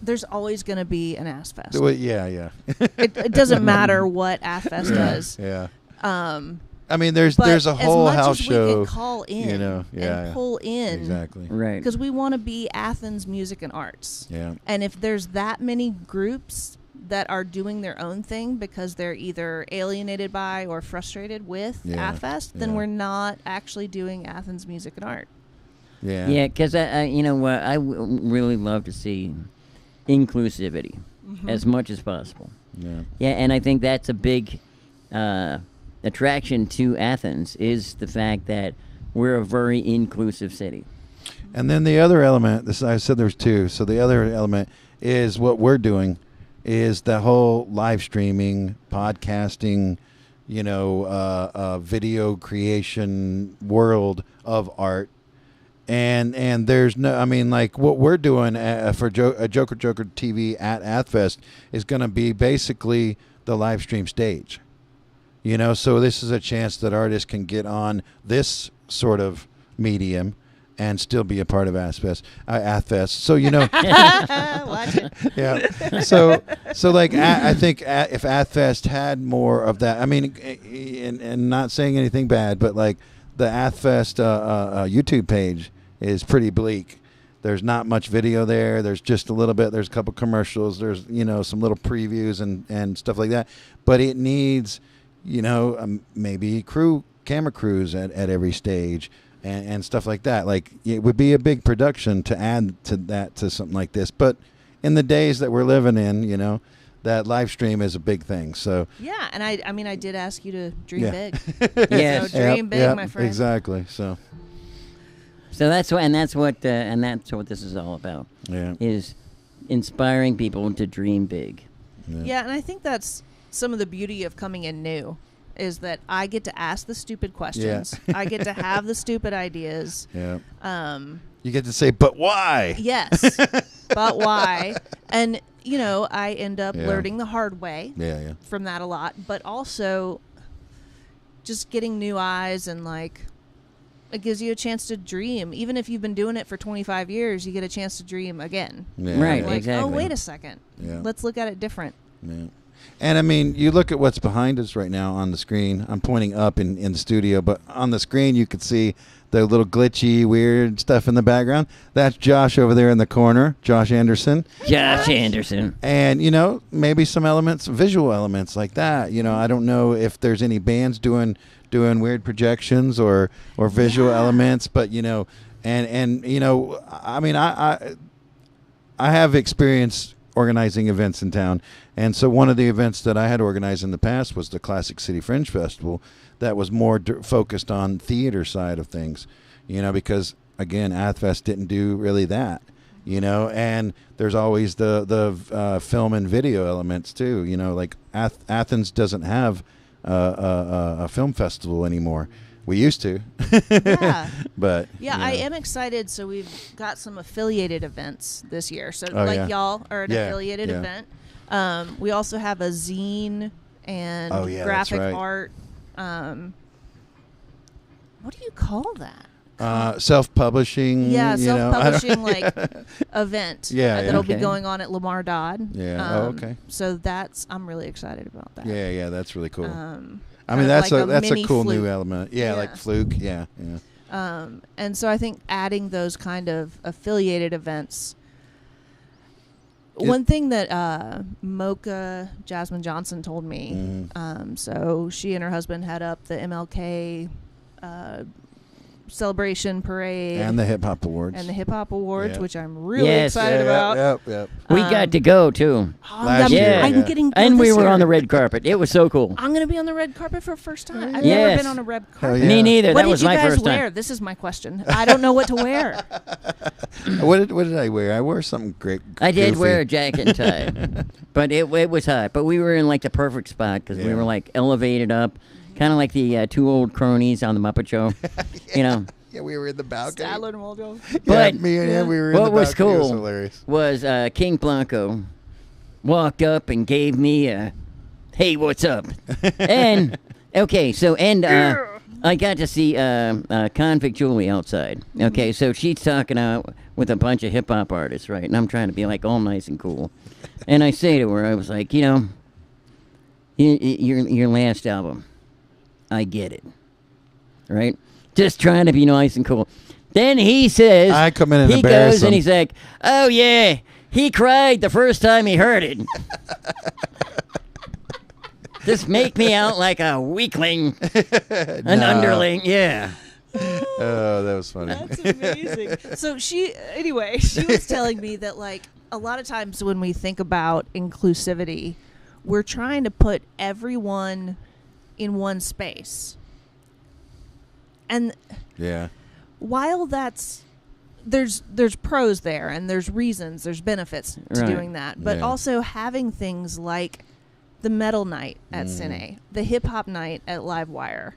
there's always going to be an AthFest. Well, yeah. It doesn't matter what AthFest does. Yeah. I mean, there's a whole house show. We can call in, and pull in, exactly, right? Because we want to be Athens Music and Arts. Yeah. And if there's that many groups that are doing their own thing because they're either alienated by or frustrated with AthFest, then we're not actually doing Athens Music and Art. Yeah. Yeah, because I really love to see inclusivity as much as possible. Yeah. Yeah, and I think that's a big attraction to Athens is the fact that we're a very inclusive city. And then the other element, I said there's two. So the other element is what we're doing is the whole live streaming, podcasting, video creation world of art. And there's no, I mean, like what we're doing for Joker TV at AthFest is going to be basically the live stream stage. So this is a chance that artists can get on this sort of medium and still be a part of AthFest. So Watch it. Yeah. So like I think if AthFest had more of that, I mean, and not saying anything bad, but like the AthFest YouTube page is pretty bleak. There's not much video there. There's just a little bit. There's a couple commercials. There's some little previews and stuff like that. But it needs maybe camera crews at every stage. And stuff like that. Like it would be a big production to add to something like this. But in the days that we're living in, that live stream is a big thing. So yeah, and I did ask you to dream big. Yes. So dream big, my friend. Exactly. So that's what this is all about. Yeah. Is inspiring people to dream big. Yeah, and I think that's some of the beauty of coming in new. Is that I get to ask the stupid questions. Yeah. I get to have the stupid ideas. Yeah. You get to say, but why? Yes. But why? And, I end up learning the hard way from that a lot. But also just getting new eyes and, like, it gives you a chance to dream. Even if you've been doing it for 25 years, you get a chance to dream again. Yeah. Right, like, exactly. Oh, wait a second. Yeah. Let's look at it different. Yeah. And I mean, you look at what's behind us right now on the screen. I'm pointing up in the studio, but on the screen you could see the little glitchy, weird stuff in the background. That's Josh over there in the corner, Josh Anderssen. Josh Anderssen. And, maybe some elements, visual elements like that. I don't know if there's any bands doing weird projections or visual elements, but, I mean, I have experience organizing events in town. And so one of the events that I had organized in the past was the Classic City Fringe Festival that was more focused on theater side of things, because, again, AthFest didn't do really that, and there's always the film and video elements too, like Athens doesn't have a film festival anymore. We used to. Yeah. But I am excited. So we've got some affiliated events this year. So y'all are an affiliated event. We also have a zine and Oh, yeah, that's graphic right. art. What do you call that? Self-publishing. Yeah, you know, I don't- self-publishing like event. Yeah, yeah. That'll be Okay. going on at Lamar Dodd. Yeah. Okay. So I'm really excited about that. Yeah, that's really cool. I kind mean, of that's like a that's a mini cool fluke. new element. Yeah, like Yeah. Fluke. Yeah. And so I think adding those kind of affiliated events. One thing that Mocha Jasmine Johnson told me, so she and her husband head up the MLK celebration parade And the Hip Hop Awards. and the Hip Hop Awards, Yeah. which I'm really Yes. excited about. Yep. We got to go too, Last year, I'm yeah. getting to and go we this were year. on the red carpet. It was so cool. I'm gonna be on the red carpet for the first time. I've Yes. never been on a red carpet. yeah. Me neither. What That did was you my guys first wear? time. This is my question. I don't know what to wear. What did I wear? I wore something great. I did goofy. wear a jacket and tie, but it was hot. But we were in like the perfect spot because we Yeah. were like elevated up, kind of like the two old cronies on the Muppet Show. You know, Yeah, we were in the balcony. Statler and Waldorf. But yeah, me and him, we were in what the was balcony. It was cool hilarious. was King Blanco walked up and gave me a, "Hey, what's up?" And okay, so I got to see Convict Julie outside. Okay, so she's talking out with a bunch of hip hop artists, right? And I'm trying to be like all nice and cool. And I say to her, I was like, you know, your last album, I get it, right? Just trying to be nice and cool. Then he says, I come in and he embarrass goes and him. he's like, "Oh yeah, he cried the first time he heard it." Just make me out like a weakling, an No. underling, yeah. Oh, that was funny. That's amazing. So she was telling me that like a lot of times when we think about inclusivity, we're trying to put everyone in one space. And Yeah. while there's pros there and there's reasons, there's benefits to Right. doing that, but Yeah. also having things like the metal night at Cine, the hip hop night at Livewire.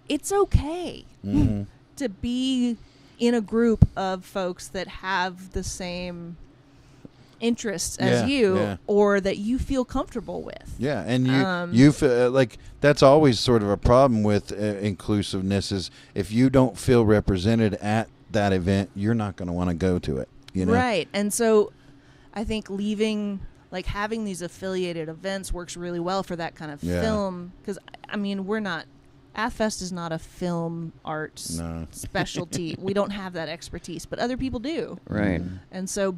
It's okay to be in a group of folks that have the same interests as Yeah, you yeah. or that you feel comfortable with. Yeah, and you feel like that's always sort of a problem with inclusiveness is if you don't feel represented at that event, you're not going to want to go to it. You know, Right. And so I think having these affiliated events works really well for that kind of Yeah. film. Because, I mean, AthFest is not a film arts No. specialty. We don't have that expertise, but other people do. Right. And so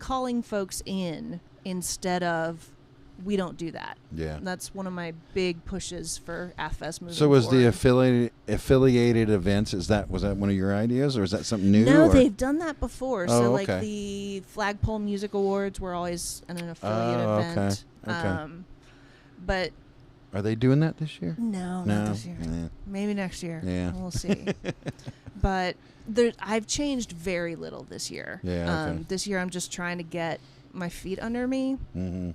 calling folks in instead of, we don't do that. Yeah. That's one of my big pushes for AthFest moving So was the forward. affiliated events? Was that one of your ideas, or is that something new? No, or? they've done that before. Oh, So, like okay. the Flagpole Music Awards were always an affiliate Oh, okay. event. Okay. But Are they doing that this year? no, No. not this year. Yeah. Maybe next year. Yeah. We'll see. But I've changed very little this year. Yeah, okay. This year, I'm just trying to get my feet under me. Mm-hmm.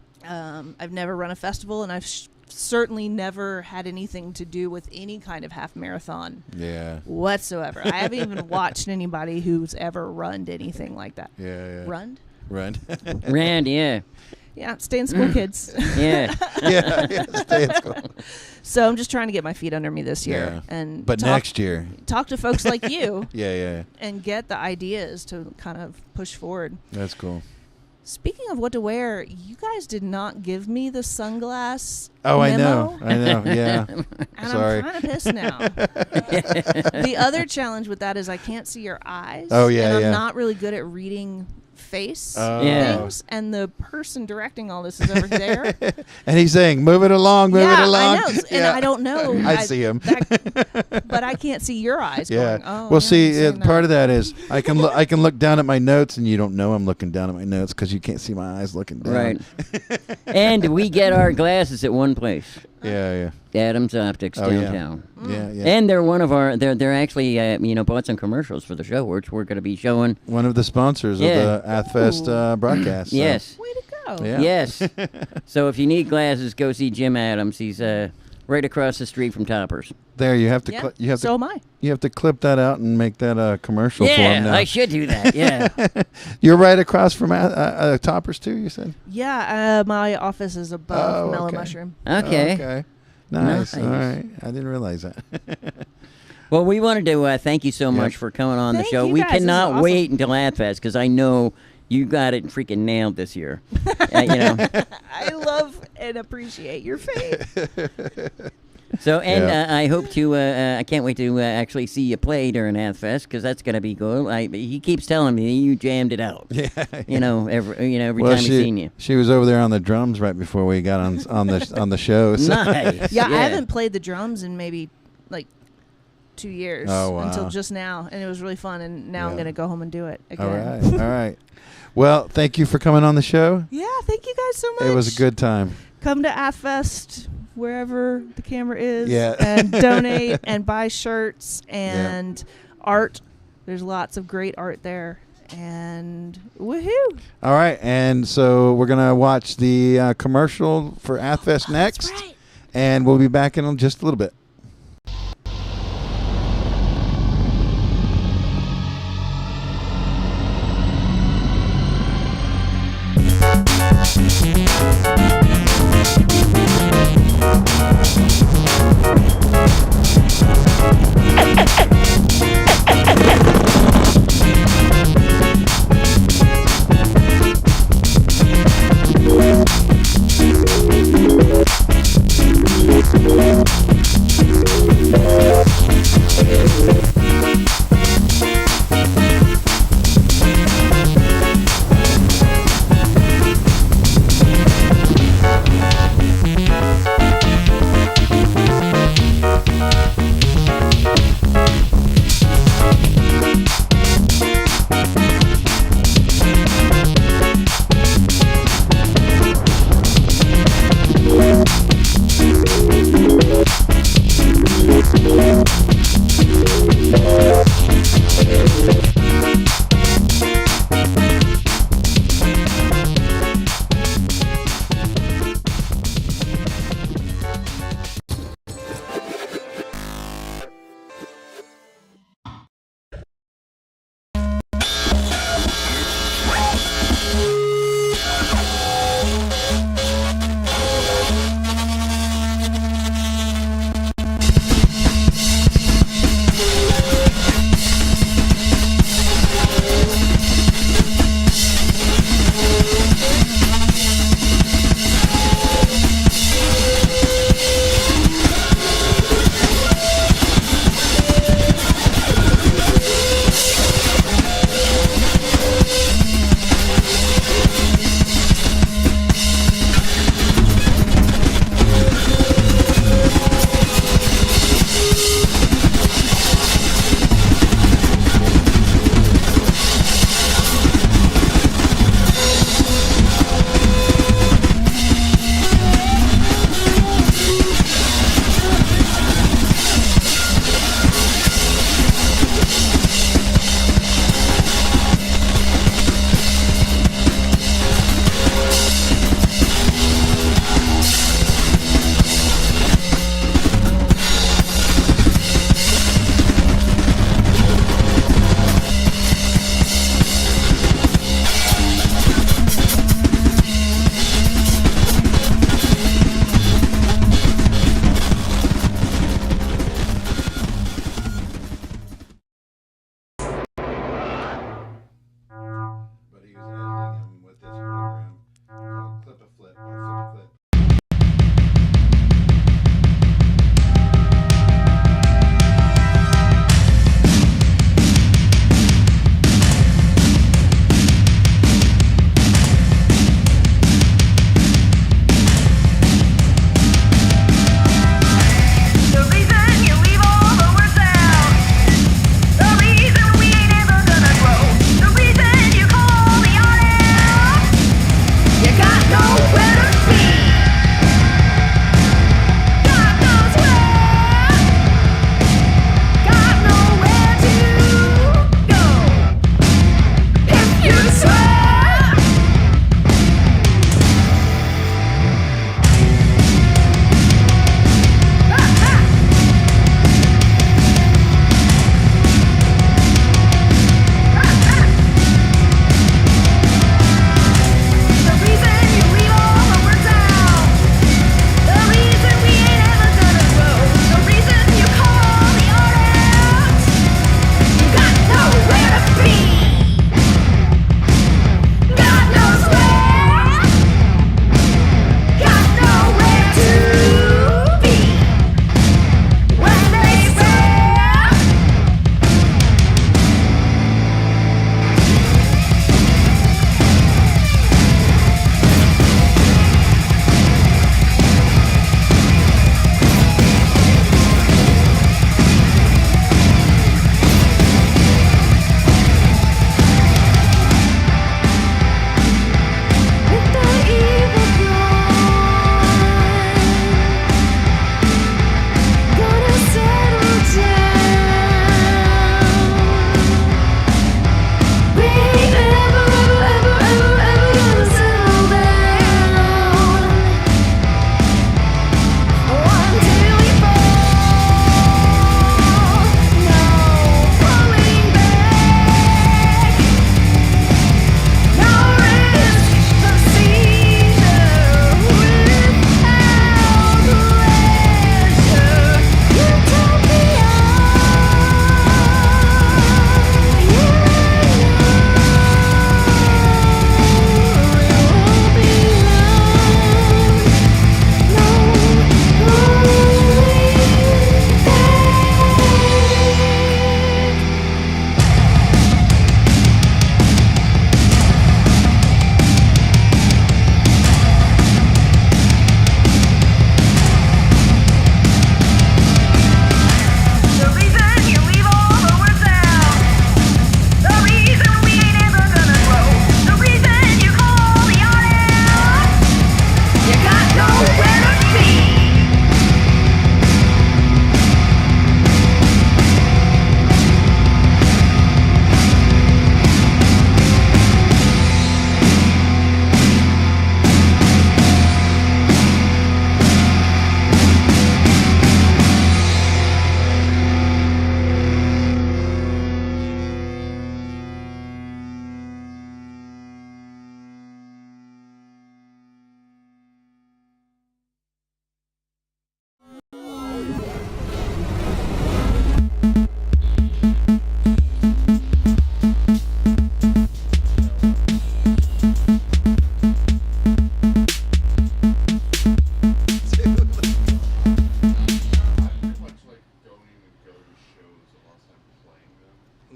I've never run a festival, and I've certainly never had anything to do with any kind of half marathon Yeah. whatsoever. I haven't even watched anybody who's ever run anything like that. Yeah. Run? Run. Rand, yeah. Yeah, stay in school, kids. Yeah. yeah. Stay at school. So I'm just trying to get my feet under me this year, Yeah. and But next year. talk to folks like you, Yeah. and get the ideas to kind of push forward. That's cool. Speaking of what to wear, you guys did not give me the sunglass Oh, memo, I know. Yeah. and Sorry. I'm kind of pissed now. The other challenge with that is I can't see your eyes. Oh, yeah, and I'm yeah. not really good at reading face Yeah. things, and the person directing all this is over there. And he's saying, "Move it along, move it along." I know, and I don't know. I see him. But I can't see your eyes. Yeah. Going, oh, Well, yeah, see, he's saying part that. of that is I can look down at my notes, and you don't know I'm looking down at my notes because you can't see my eyes looking down. Right. And we get our glasses at one place, Yeah. Adams Optics Oh, yeah. downtown. Yeah. And they're one of our. They're actually bought some commercials for the show, which we're going to be showing. One of the sponsors Yeah. of the AthFest broadcast. so- Yes. Way to go. Yeah. Yes. So if you need glasses, go see Jim Adams. He's right across the street from Toppers. There, you have to. Yeah. You have So to. am I. You have to clip that out and make that a commercial for Yeah, them now. I should do that. Yeah. You're right across from Toppers too. You said. Yeah, my office is above Oh, Mellow okay. Mushroom. Okay. Okay. Nice. Nice. All right. I didn't realize that. Well, we wanted to thank you so much for coming on Thank the show. you We guys. This is cannot awesome. wait until AthFest because I know you got it freaking nailed this year. You know. I love and appreciate your faith. So, and Yeah. I hope to. I can't wait to actually see you play during AthFest because that's gonna be cool. He keeps telling me you jammed it out. Yeah. You know, every Well, time he's seen you. she was over there on the drums right before we got on the show. So. Nice. Yeah, I haven't played the drums in maybe like 2 years Oh, wow. until just now, and it was really fun. And now I'm Yeah. gonna go home and do it again. All right. All right. Well, thank you for coming on the show. Yeah, thank you guys so much. It was a good time. Come to AthFest wherever the camera is. Yeah. And donate and buy shirts and art. There's lots of great art there. And woohoo! All right, and so we're gonna watch the commercial for AthFest next, That's right. and we'll be back in just a little bit.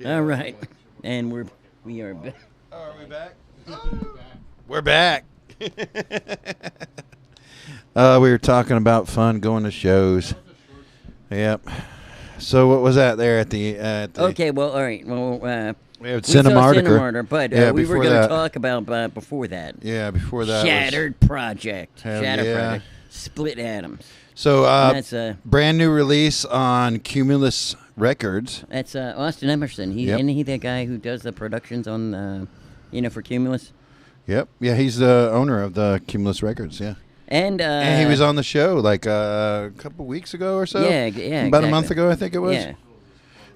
All right, and we are back. Oh, are we back? We're back. We were talking about fun going to shows. Yep. So what was that there at the? Okay, well, all right. Well, we have saw Cinemartyr. Cinemartyr, but we were going to talk about before that. Yeah, before that. Shattered Projeckt. Hell Shattered yeah. Project. Split Atoms. So That's brand new release on Cumulus Records. That's Austin Emerson. Isn't he the guy who does the productions on, for Cumulus? Yep. Yeah, he's the owner of the Cumulus Records. Yeah. And he was on the show like a couple weeks ago or so. Yeah, About a month ago, I think it was. Yeah.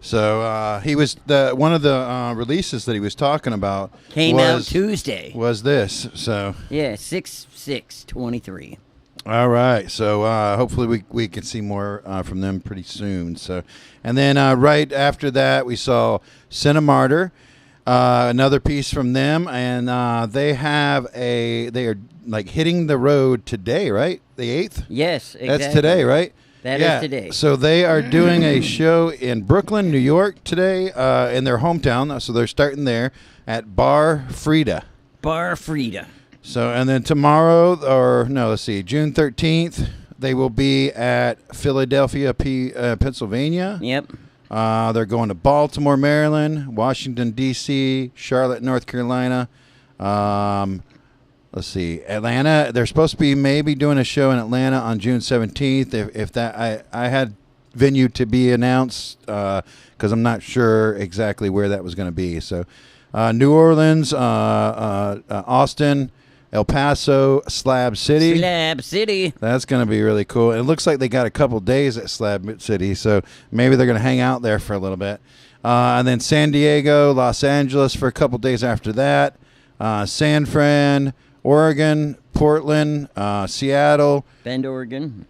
So he was one of the releases that he was talking about. Came out Tuesday. Was this so? Yeah, 6/6/23. All right. So hopefully we can see more from them pretty soon. So, and then right after that we saw Cinemartyr, another piece from them, and they are like hitting the road today, right? The 8th. Yes, exactly. That's today, right? That is today. So they are doing a show in Brooklyn, New York today, in their hometown. So they're starting there at Bar Frida. Bar Frida. So, and then tomorrow, June 13th, they will be at Philadelphia, Pennsylvania. Yep. They're going to Baltimore, Maryland, Washington, D.C., Charlotte, North Carolina. Atlanta. They're supposed to be maybe doing a show in Atlanta on June 17th. If that, I had venue to be announced because I'm not sure exactly where that was going to be. So, New Orleans, Austin, El Paso, Slab City. Slab City. That's going to be really cool. And it looks like they got a couple days at Slab City, so maybe they're going to hang out there for a little bit. And then San Diego, Los Angeles for a couple days after that. San Fran, Oregon, Portland, Seattle. Bend, Oregon.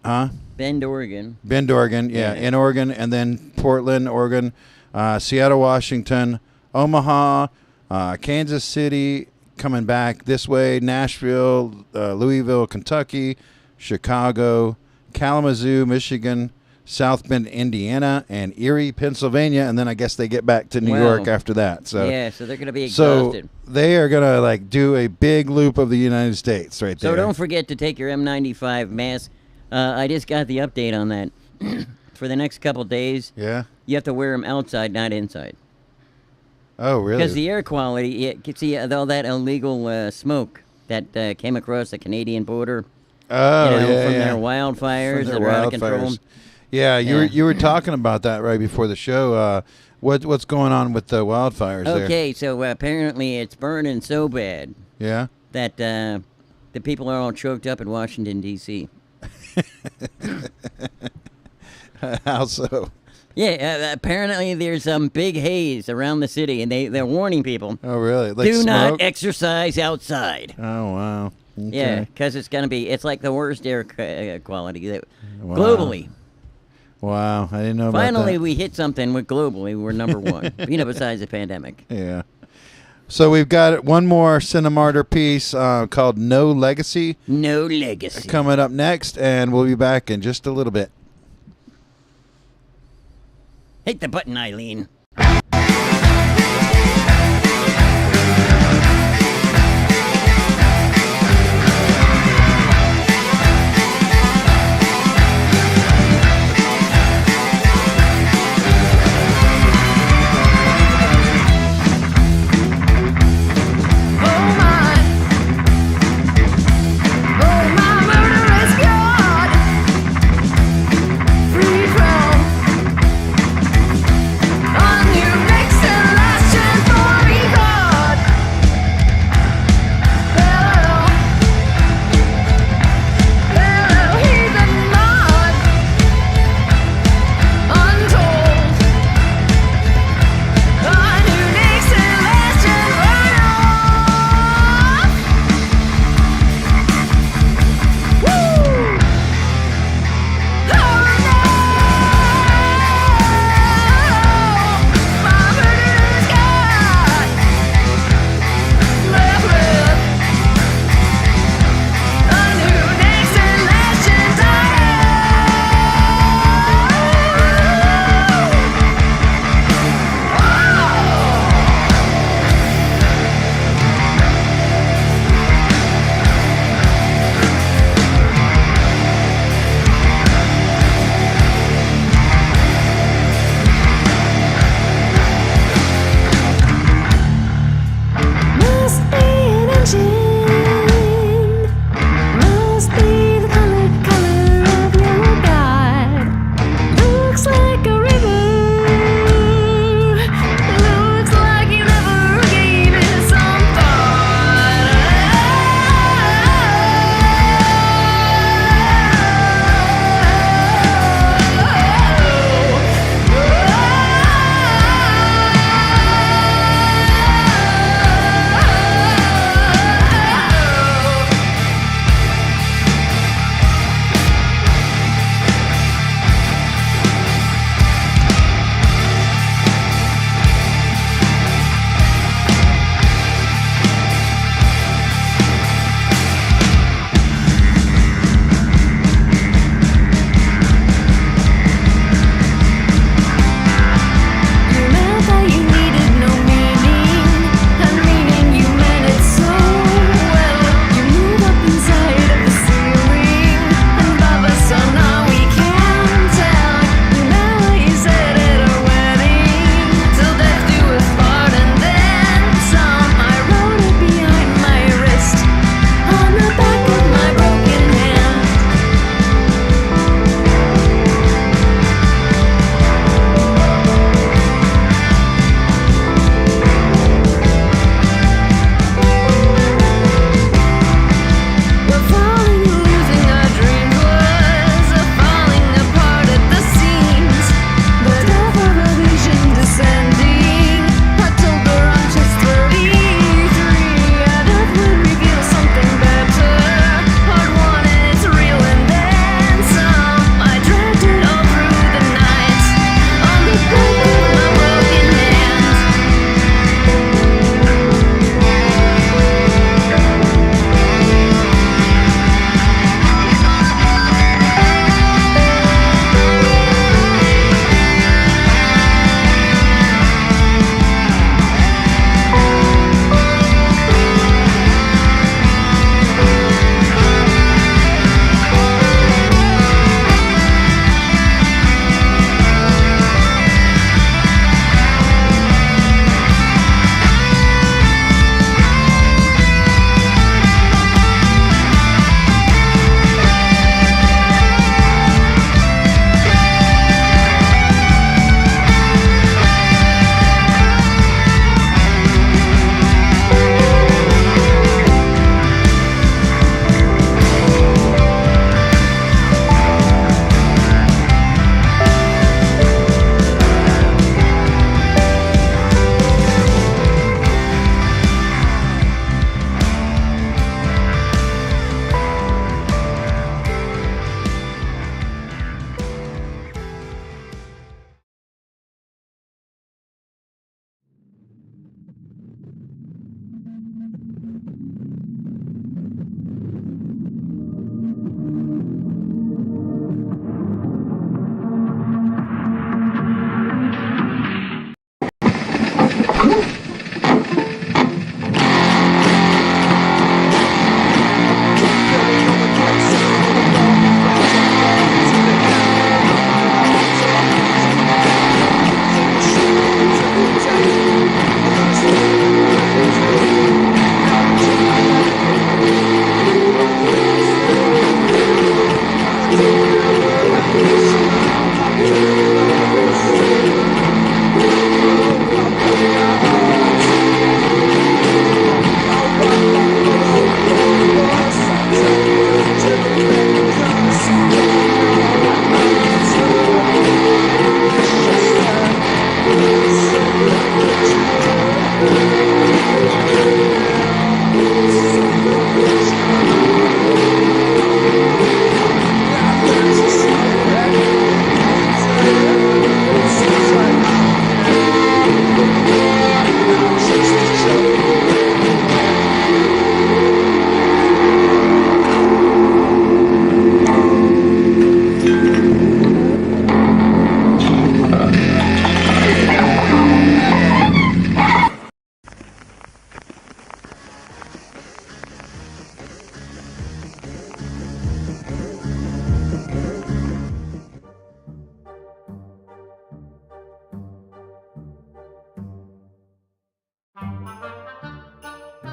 Huh? Bend, Oregon. Bend, Oregon, yeah, in Oregon. And then Portland, Oregon, Seattle, Washington, Omaha, Kansas City, coming back this way, Nashville, Louisville, Kentucky, Chicago, Kalamazoo, Michigan, South Bend, Indiana, and Erie, Pennsylvania, and then I guess they get back to New York after that. So yeah, so they're going to be exhausted. So they are going to do a big loop of the United States right there. So don't forget to take your M95 mask. I just got the update on that. For the next couple days, you have to wear them outside, not inside. Oh, really? Because the air quality, you see all that illegal smoke that came across the Canadian border. Oh, from their wildfires that are out of control. Yeah, you were talking about that right before the show. What's going on with the wildfires there? Okay, so apparently it's burning so bad. Yeah. That the people are all choked up in Washington, D.C. How so? Yeah, apparently there's some big haze around the city, and they're warning people. Oh, really? Like do smoke? not exercise outside. Oh, wow. Okay. Yeah, because it's like the worst air quality globally. Wow, I didn't know about that. Finally, we hit something with globally. We're number one, besides the pandemic. Yeah. So we've got one more Cinemartyr piece called No Legacy. No Legacy. Coming up next, and we'll be back in just a little bit. Hit the button, Eileen. Free from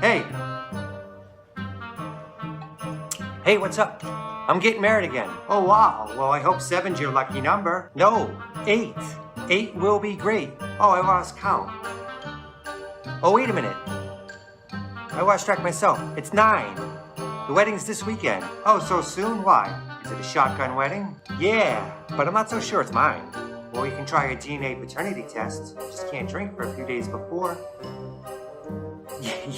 Hey. Hey, what's up? I'm getting married again. Oh, wow. Well, I hope 7's your lucky number. No, 8. 8 will be great. Oh, I lost count. Oh, wait a minute. I lost track myself. It's 9. The wedding's this weekend. Oh, so soon? Why? Is it a shotgun wedding? Yeah, but I'm not so sure it's mine. Well, you can try a DNA paternity test. You just can't drink for a few days before.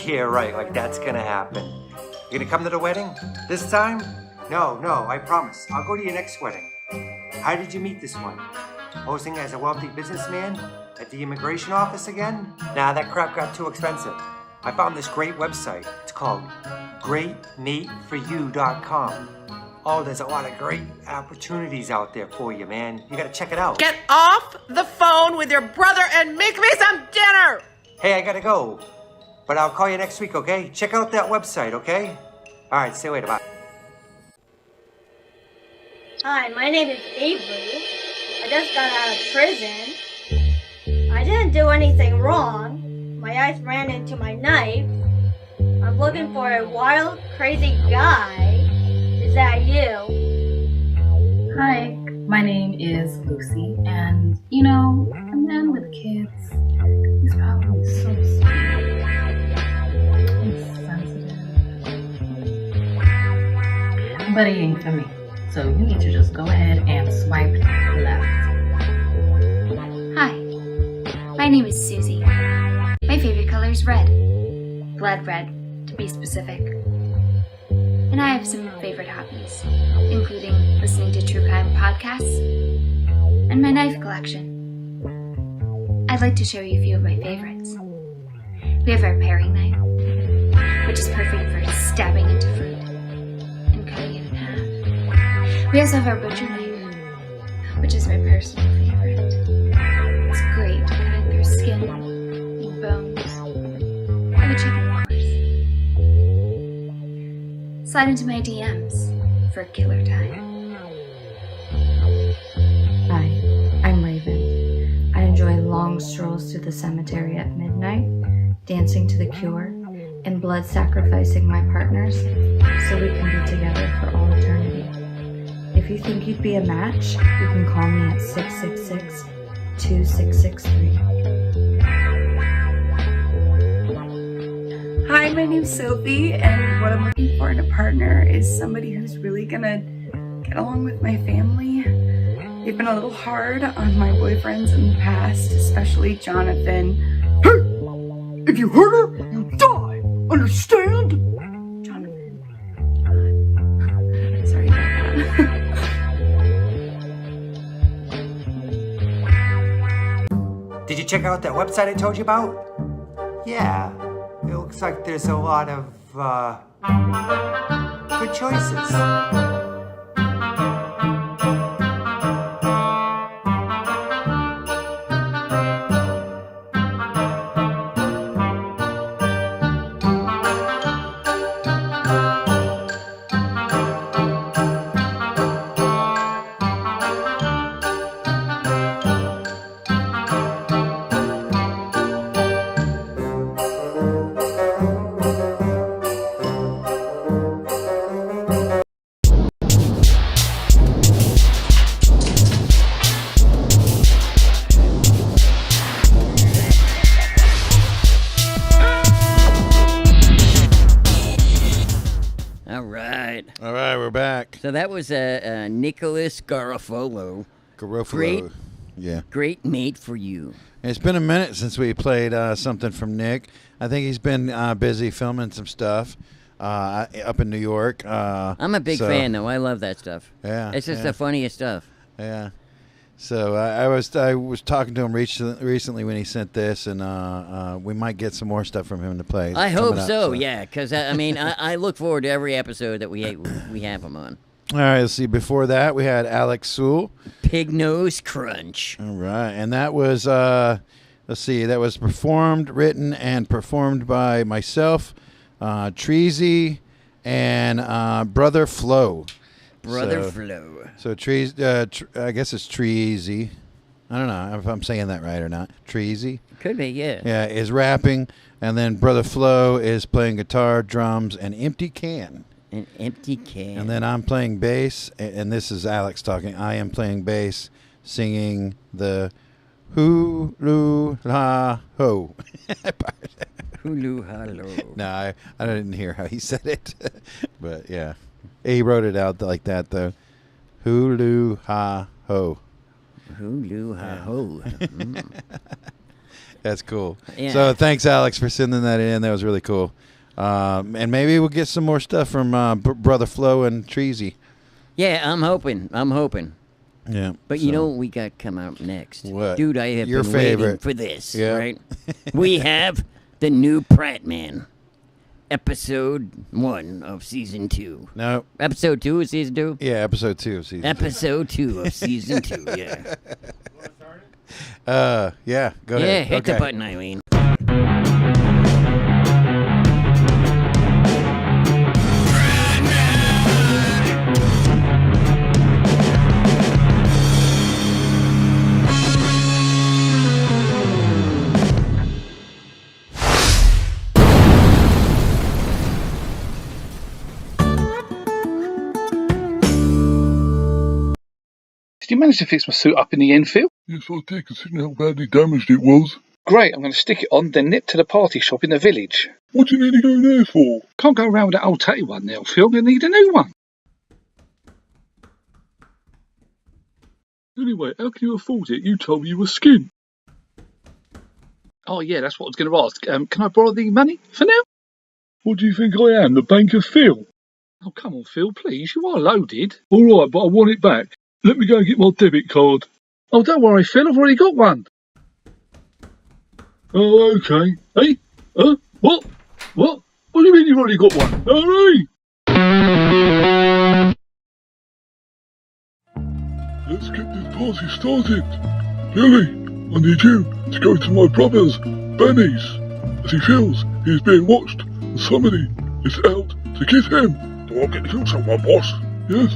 Yeah, right, like that's gonna happen. You gonna come to the wedding? This time? No, I promise. I'll go to your next wedding. How did you meet this one? Posing as a wealthy businessman at the immigration office again? Nah, that crap got too expensive. I found this great website. It's called GreatMateForYou.com. Oh, there's a lot of great opportunities out there for you, man. You gotta check it out. Get off the phone with your brother and make me some dinner! Hey, I gotta go. But I'll call you next week, okay? Check out that website, okay? All right, see you later, bye. Hi, my name is Avery. I just got out of prison. I didn't do anything wrong. My eyes ran into my knife. I'm looking for a wild, crazy guy. Is that you? Hi, my name is Lucy, and you know, a man with kids, he's probably so sweet and sensitive. But he ain't for me, so you need to just go ahead and swipe left. Hi, my name is Susie. My favorite color is red. Blood red, to be specific. And I have some favorite hobbies, including listening to true crime podcasts and my knife collection. I'd like to show you a few of my favorites. We have our paring knife, which is perfect for stabbing into fruit and cutting it in half. We also have our butcher knife, which is my personal favorite. It's great at cutting through skin and bones, and a chicken, of course. Slide into my DMs for killer time. Hi, I'm Raven. I enjoy long strolls through the cemetery at midnight, dancing to The Cure, and blood sacrificing my partners so we can be together for all eternity. If you think you'd be a match, you can call me at 666-2663. Hi, my name's Sophie, and what I'm looking for in a partner is somebody who's really gonna get along with my family. They've been a little hard on my boyfriends in the past, especially Jonathan. Hey! If you hurt her, you die! Understand? Jonathan. Sorry about that. Did you check out that website I told you about? Yeah. It looks like there's a lot of, good choices. So that was Nicholas Garofolo. Garofolo. Great mate for you. It's been a minute since we played something from Nick. I think he's been busy filming some stuff up in New York. I'm a big fan, though. I love that stuff. Yeah. It's just the funniest stuff. Yeah. So I was talking to him recently when he sent this, and we might get some more stuff from him to play. I hope so, yeah, because I mean I look forward to every episode that we have him on. All right, let's see. Before that, we had Alex Sule, Pignose Crunch. All right, and that was let's see, that was written and performed by myself, Treasy, and Brother Flo. Brother Flo. So I guess it's Treasy. I don't know if I'm saying that right or not. Treasy. Could be, yeah. Yeah, is rapping, and then Brother Flo is playing guitar, drums, and empty can. An empty can. And then I'm playing bass, and this is Alex talking. I am playing bass, singing the Hoodoo La Ho. Hoodoo Hello. No, I didn't hear how he said it, but yeah, he wrote it out like that though. Hoodoo Ha Ho. Hoodoo Ha Ho. That's cool. Yeah. So thanks, Alex, for sending that in. That was really cool. And maybe we'll get some more stuff from Brother Flo and Treasy. Yeah, I'm hoping. Yeah. But you know what we got come out next? What? Dude, I have Your been favorite. waiting for this, Yeah. right? We have the new Pratman. Episode 1 of Season 2. No. Episode 2 of Season 2? Yeah, episode 2 of Season 2. Episode 2 of Season 2, yeah. Yeah, go ahead. Yeah, hit the Okay. button, Eileen. Did you manage to fix my suit up in the end, Phil? Yes, I did, considering how badly damaged it was. Great, I'm going to stick it on, then nip to the party shop in the village. What do you need to go there for? Can't go around with that old tatty one now, Phil. I'm going to need a new one. Anyway, how can you afford it? You told me you were skin. Oh, yeah, that's what I was going to ask. Can I borrow the money for now? What do you think I am, the banker Phil? Oh, come on, Phil, please. You are loaded. All right, but I want it back. Let me go and get my debit card. Oh, don't worry, Phil. I've already got one. Oh, okay. Hey? What? What? What do you mean you've already got one? Hurry! Let's get this party started. Billy, I need you to go to my brother's, Benny's, as he feels he is being watched and somebody is out to get him. Do I get to kill someone, boss? Yes.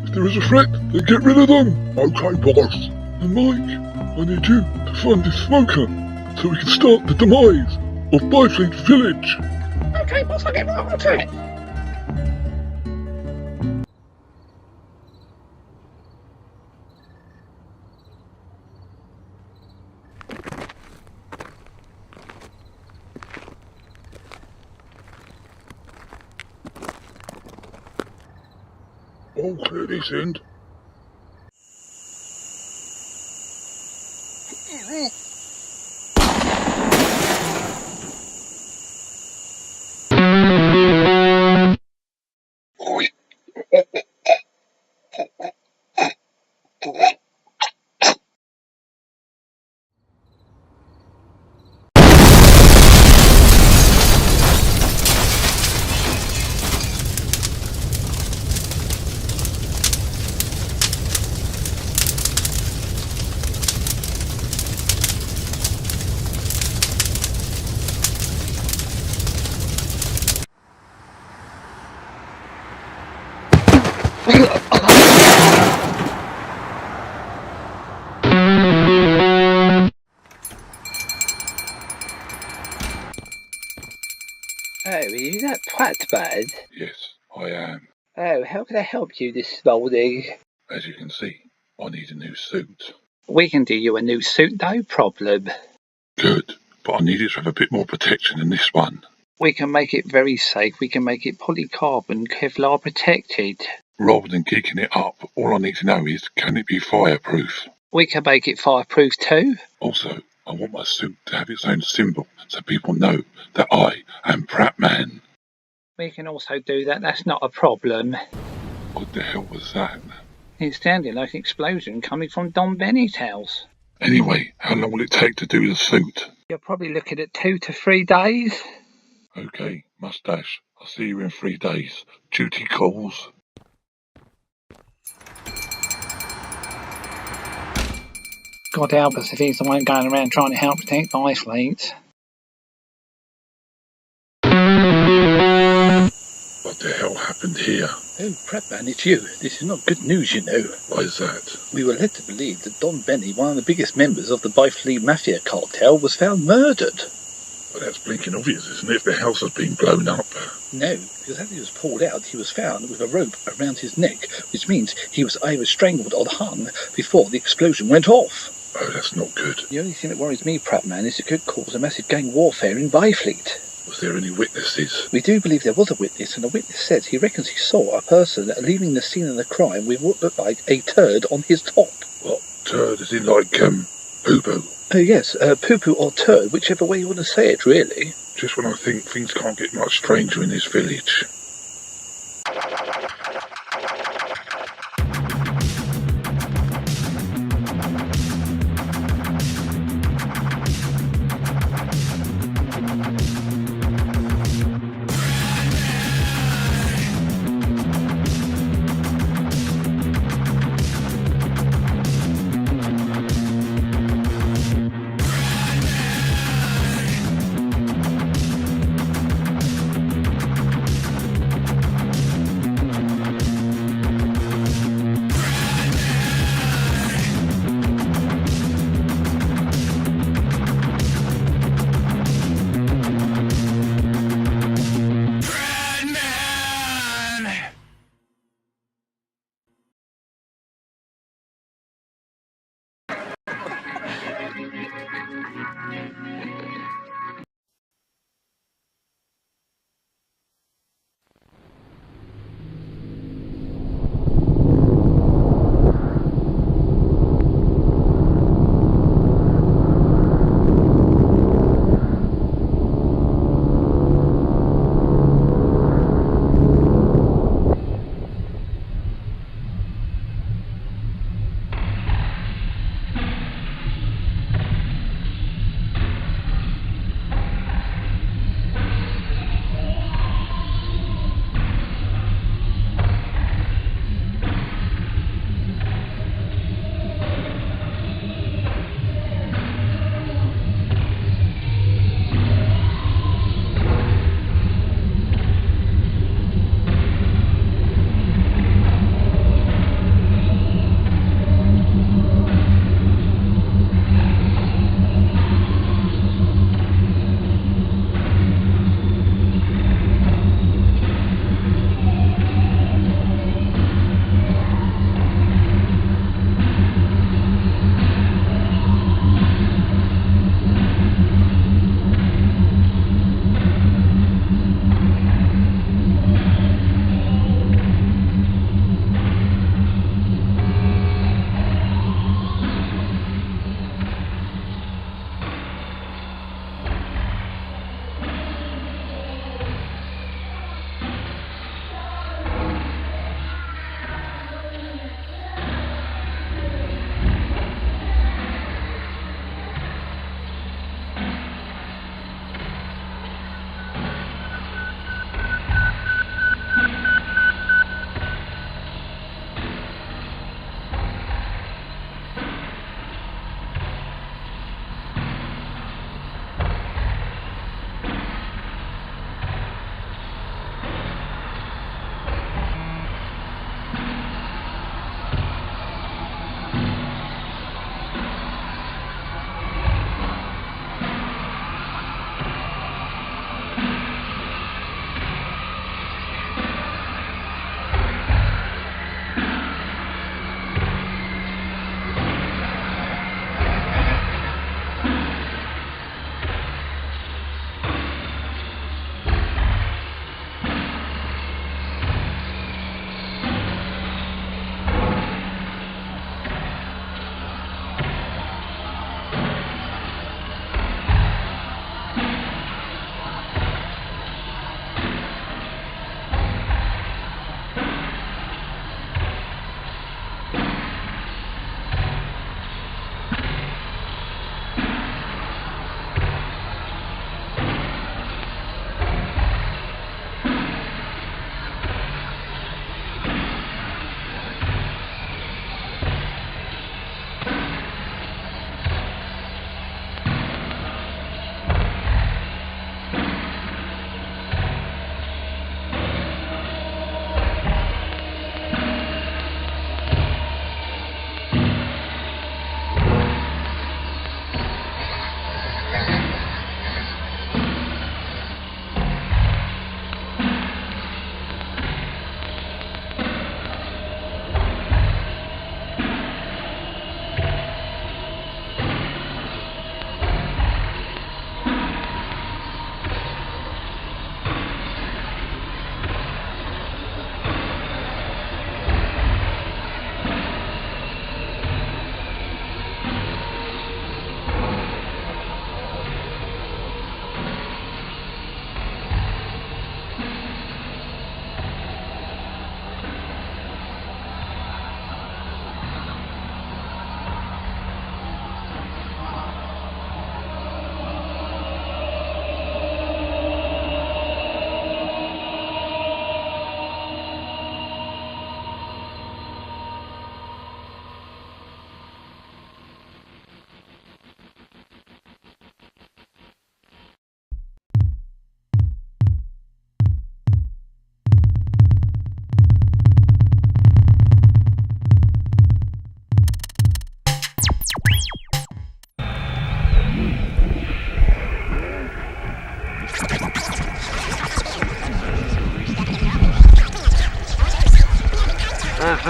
If there is a threat, then get rid of them. Okay, boss. And Mike, I need you to find this smoker so we can start the demise of Byfleet Village. Okay, boss, I'll get right on to it. All clear this end. Oh, are you that Pratman? Yes, I am. Oh, how can I help you this morning? As you can see, I need a new suit. We can do you a new suit, no problem. Good, but I need it to have a bit more protection than this one. We can make it very safe. We can make it polycarbon Kevlar protected. Rather than geeking it up, all I need to know is, can it be fireproof? We can make it fireproof too. Also, I want my suit to have its own symbol so people know that I am Pratman. We can also do that. That's not a problem. What the hell was that? It sounded like an explosion coming from Don Benny's house. Anyway, how long will it take to do the suit? You're probably looking at 2 to 3 days. Okay, mustache. I'll see you in 3 days. Duty calls. God help us if he's the one going around trying to help protect Byfleet. What the hell happened? happened here? Oh, Pratman, it's you. This is not good news, you know. Why is that? We were led to believe that Don Benny, one of the biggest members of the Byfleet Mafia cartel, was found murdered. Well, that's blinking obvious, isn't it, if the house has been blown up? No, because as he was pulled out, he was found with a rope around his neck, which means he was either strangled or hung before the explosion went off. Oh, that's not good. The only thing that worries me, Pratman, is it could cause a massive gang warfare in Byfleet. Was there any witnesses? We do believe there was a witness, and the witness says he reckons he saw a person leaving the scene of the crime with what looked like a turd on his top. What, turd? As in like, poo-poo? Oh yes, poo-poo or turd, whichever way you want to say it, really. Just when I think things can't get much stranger in this village.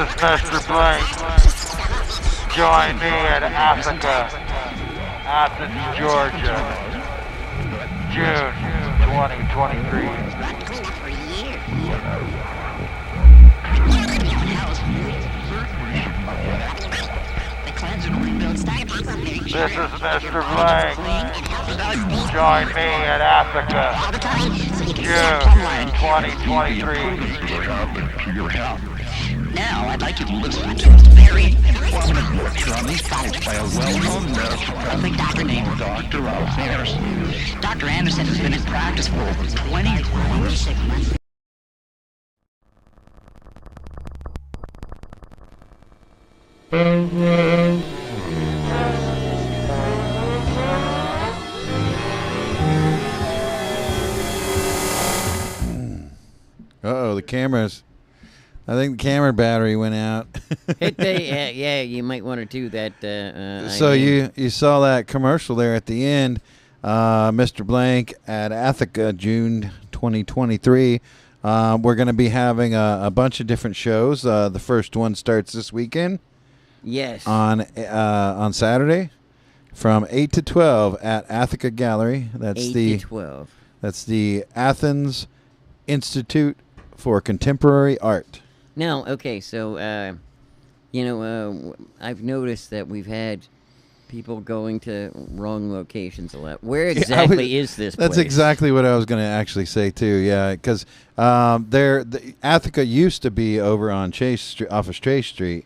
is Mr. Blank. Join me at ATHICA, Athens, Georgia, June 2023. This is Mr. Blank. Join me at ATHICA, June 2023. Now, I'd like you to listen to a very informative lecture on these topics by a well-known neuropsychiatric doctor named Dr. Anderssen. Dr. Anderssen has been in practice for over 26 months. Uh-oh, the cameras. I think the camera battery went out. Yeah, you might want to do that. So you saw that commercial there at the end, Mr. Blank at ATHICA, June 2023. We're going to be having a bunch of different shows. The first one starts this weekend. Yes. On Saturday, from 8 to 12 at ATHICA Gallery. That's 8 the to 12. That's the Athens Institute for Contemporary Art. Now, okay, so, I've noticed that we've had people going to wrong locations a lot. Where exactly is this place? That's exactly what I was going to actually say, too, yeah, because ATHICA used to be over on Chase Street, off of Chase Street,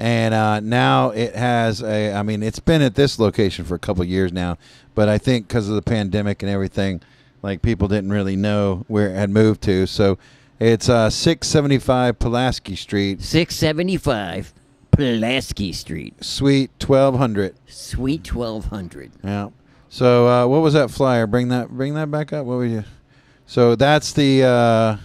and now it has it's been at this location for a couple of years now, but I think because of the pandemic and everything, like, people didn't really know where it had moved to, so it's 675 Pulaski Street. 675 Pulaski Street. Suite 1200. Suite 1200. Yeah. So what was that flyer? Bring that back up. What were you? So that's the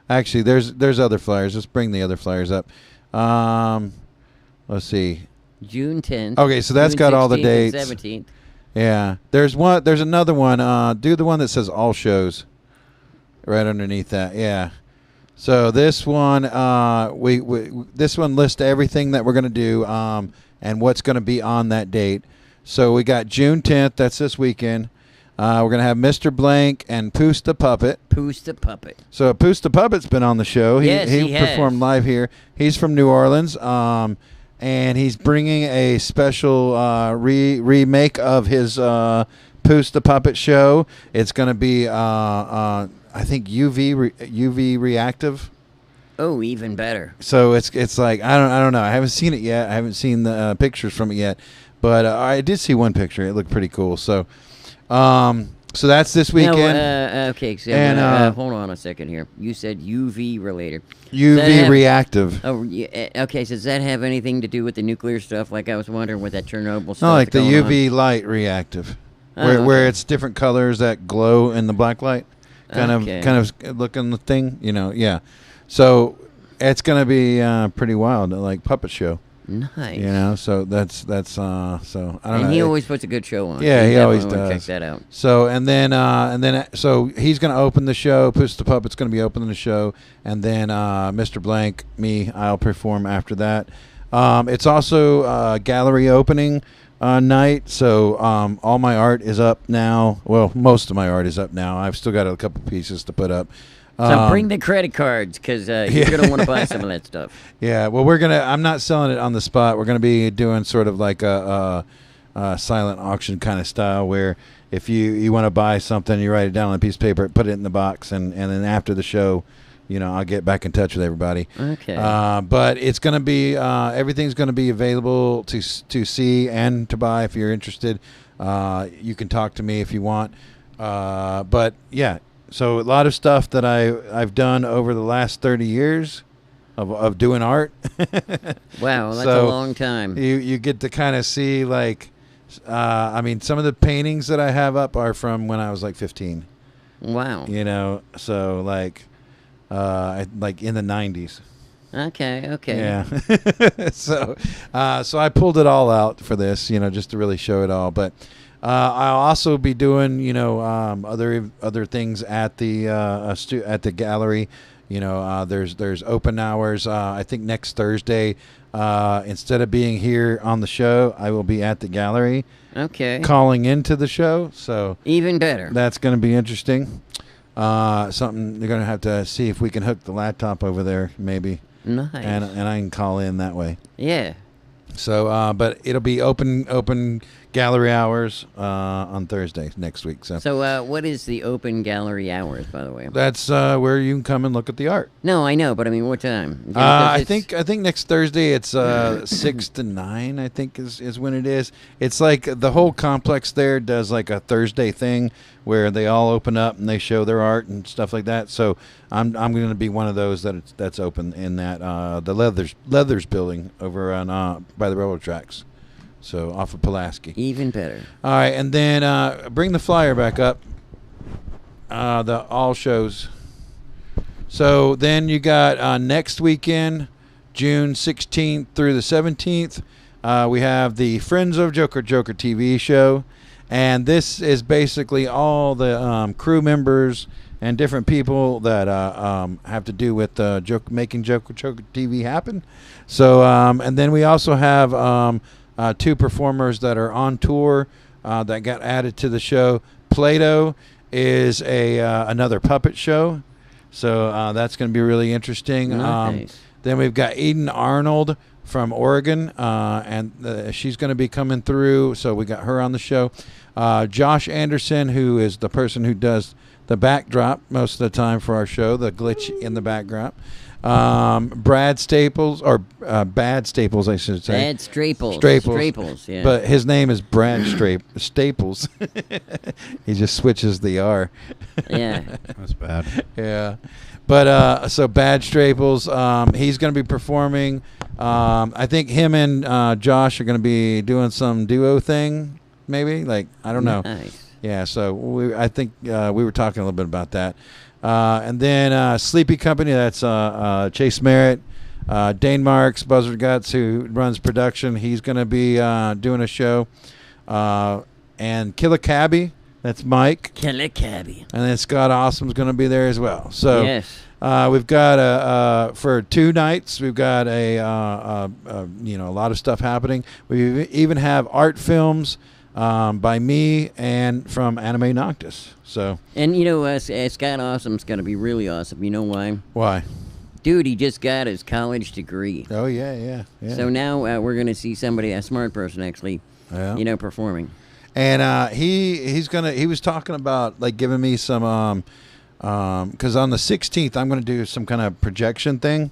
actually there's other flyers. Let's bring the other flyers up. Let's see. June 10th. Okay, so that's got all the dates. 17th. Yeah. There's another one. Do the one that says all shows. Right underneath that. Yeah. So this one, this one lists everything that we're going to do and what's going to be on that date. So we got June 10th. That's this weekend. We're going to have Mr. Blank and Poos the Puppet. Poos the Puppet. So Poos the Puppet's been on the show. Yes, he has. Performed live here. He's from New Orleans, and he's bringing a special remake of his Poos the Puppet show. It's going to be I think UV reactive. Oh, even better. So it's like I don't know. I haven't seen it yet. I haven't seen the pictures from it yet, but I did see one picture. It looked pretty cool. So, so that's this weekend. No, okay. So hold on a second here. You said UV related. UV reactive. Oh, yeah, okay. So does that have anything to do with the nuclear stuff? Like I was wondering with that Chernobyl stuff. No, like the UV light reactive, where it's different colors that glow in the black light. Kind of looking the thing, yeah. So it's gonna be pretty wild, like puppet show. Nice. So that's so I don't know. And he always puts a good show on. Yeah, he always does. Check that out. So and then so he's gonna open the show. Puss the Puppet's gonna be opening the show, and then Mr. Blank, I'll perform after that. It's also gallery opening night, so all my art is up now. Well, most of my art is up now. I've still got a couple pieces to put up. So bring the credit cards because you're gonna want to buy some of that stuff. Yeah, well, I'm not selling it on the spot. We're gonna be doing sort of like a silent auction kind of style where if you want to buy something, you write it down on a piece of paper, put it in the box, and then after the show, I'll get back in touch with everybody. Okay. But it's going to be everything's going to be available to see and to buy if you're interested. You can talk to me if you want. But yeah, so a lot of stuff that I've done over the last 30 years of doing art. Wow, that's a long time. You get to kind of see like, some of the paintings that I have up are from when I was like 15. Wow. So like. Like in the 90s. Okay. Yeah. So I pulled it all out for this, just to really show it all. But I'll also be doing, other things at the gallery. there's open hours. I think next Thursday, instead of being here on the show, I will be at the gallery. Okay. Calling into the show. So even better. That's going to be interesting. Something you're going to have to see if we can hook the laptop over there, maybe. Nice. And I can call in that way. Yeah. So, but it'll be open gallery hours on Thursday next week. So, what is the open gallery hours, by the way? That's where you can come and look at the art. No, I know, but I mean, what time? I think next Thursday it's 6 to 9. I think is when it is. It's like the whole complex there does like a Thursday thing where they all open up and they show their art and stuff like that. So I'm going to be one of those that's open in that the Leathers building over on by the railroad tracks. So off of Pulaski. Even better. All right, and then bring the flyer back up. The all shows. So then you got next weekend, June 16th through the 17th. We have the Friends of Joker TV show, and this is basically all the crew members and different people that have to do with making Joker TV happen. So and then we also have 2 performers that are on tour that got added to the show. Plato is another puppet show, so that's going to be really interesting. Nice. Then we've got Eden Arnold from Oregon, and she's going to be coming through, so we got her on the show. Josh Anderssen, who is the person who does the backdrop most of the time for our show, the glitch in the backdrop. Brad Staples, or Bad Staples, I should say. Bad Staples. Staples, yeah. But his name is Brad Staples. He just switches the R. Yeah. That's bad. Yeah. But so Bad Staples, he's going to be performing. I think him and Josh are going to be doing some duo thing, maybe. Like, I don't know. Nice. Yeah, so I think we were talking a little bit about that. And then Sleepy Company, that's Chase Merritt, Dain Marx, Buzzard Guts, who runs production. He's going to be doing a show. And Killer Cabby, that's Mike. Killer Cabby. And then Scott Awesome's going to be there as well. So yes. We've got for 2 nights, we've got a lot of stuff happening. We even have art films by me and from Anime Noctis. So, and Scott Awesome's going to be really awesome. You know why? Why? Dude, he just got his college degree. Oh yeah. So now we're going to see somebody, a smart person actually, performing. And he was talking about like giving me some because on the 16th I'm going to do some kind of projection thing.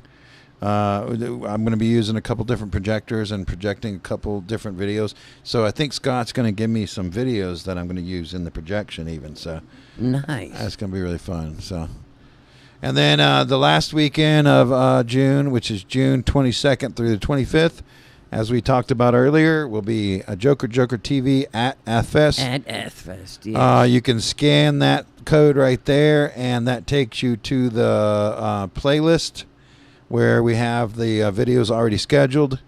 I'm going to be using a couple different projectors and projecting a couple different videos. So I think Scott's going to give me some videos that I'm going to use in the projection even. So nice. That's going to be really fun. So, and then the last weekend of June, which is June 22nd through the 25th, as we talked about earlier, will be a Joker TV at AthFest. At AthFest, yes. You can scan that code right there, and that takes you to the playlist where we have the videos already scheduled,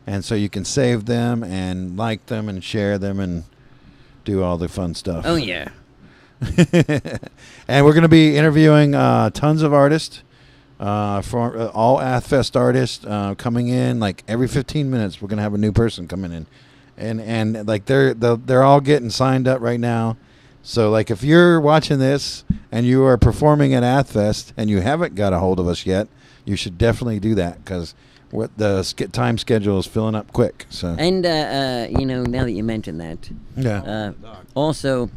and so you can save them and like them and share them and do all the fun stuff. Oh, yeah. And we're going to be interviewing tons of artists, for all AthFest artists coming in. Like every 15 minutes, we're going to have a new person coming in, and like they're all getting signed up right now. So like if you're watching this and you are performing at AthFest and you haven't got a hold of us yet, you should definitely do that because the time schedule is filling up quick. So and now that you mentioned that, yeah. Also,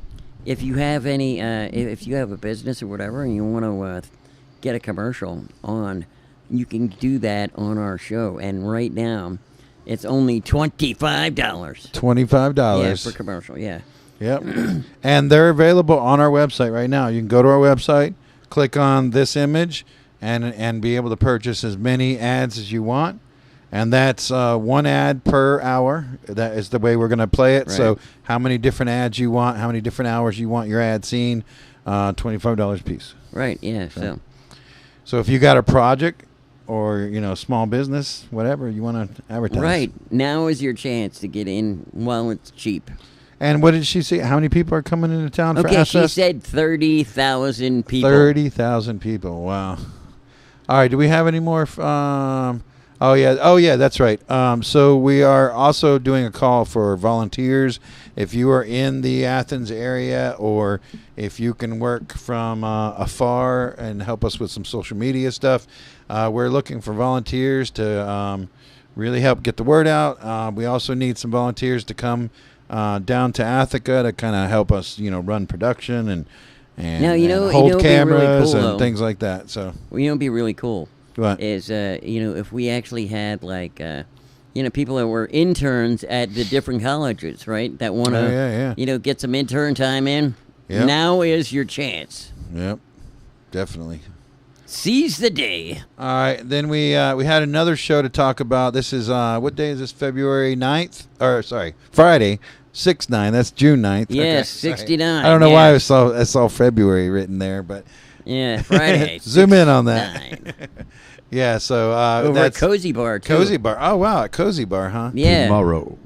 if you have any, if you have a business or whatever, and you want to get a commercial on, you can do that on our show. And right now, it's only $25. $25. Yeah, for commercial. Yeah. Yep. And they're available on our website right now. You can go to our website, click on this image, and be able to purchase as many ads as you want. And that's 1 ad per hour. That is the way we're going to play it. Right. So how many different ads you want, how many different hours you want your ad seen, $25 a piece. Right, yeah. So if you got a project or, small business, whatever, you want to advertise. Right. Now is your chance to get in while it's cheap. And what did she say? How many people are coming into town for AthFest? She said 30,000 people. 30,000 people. Wow. All right. Do we have any more? Oh yeah, that's right. So we are also doing a call for volunteers. If you are in the Athens area, or if you can work from afar and help us with some social media stuff, we're looking for volunteers to really help get the word out. We also need some volunteers to come down to Athica to kind of help us, run production and now, and hold cameras really cool, and things like that. So it'd be really cool. What? Is if we actually had like people that were interns at the different colleges, right? That want to get some intern time in. Yep. Now is your chance. Yep, definitely. Seize the day. All right, then we had another show to talk about. This is what day is this? February 9th? Or sorry, Friday, 6/9. That's June 9th. Yes, okay, 69. I don't know why I saw February written there, but yeah, Friday. Zoom in on that. Yeah, so over that's at Cozy Bar too. Cozy Bar. Oh wow, at Cozy Bar, huh? Yeah. Tomorrow.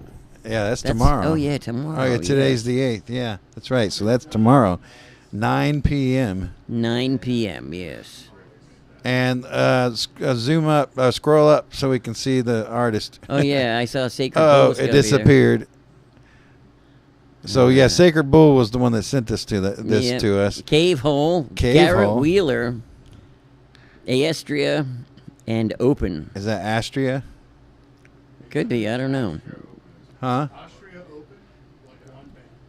Yeah, that's tomorrow. Oh yeah, tomorrow. Oh yeah, today's the 8th. Yeah, that's right. So that's tomorrow, 9 p.m. 9 p.m. Yes. And zoom up, scroll up so we can see the artist. Oh yeah, I saw Sacred Oh, Bull. it disappeared. So yeah, Sacred Bull was the one that sent this to us. Cave Hole, Garrett Wheeler, Astria, and Open. Is that Astria? Could be. I don't know. Huh?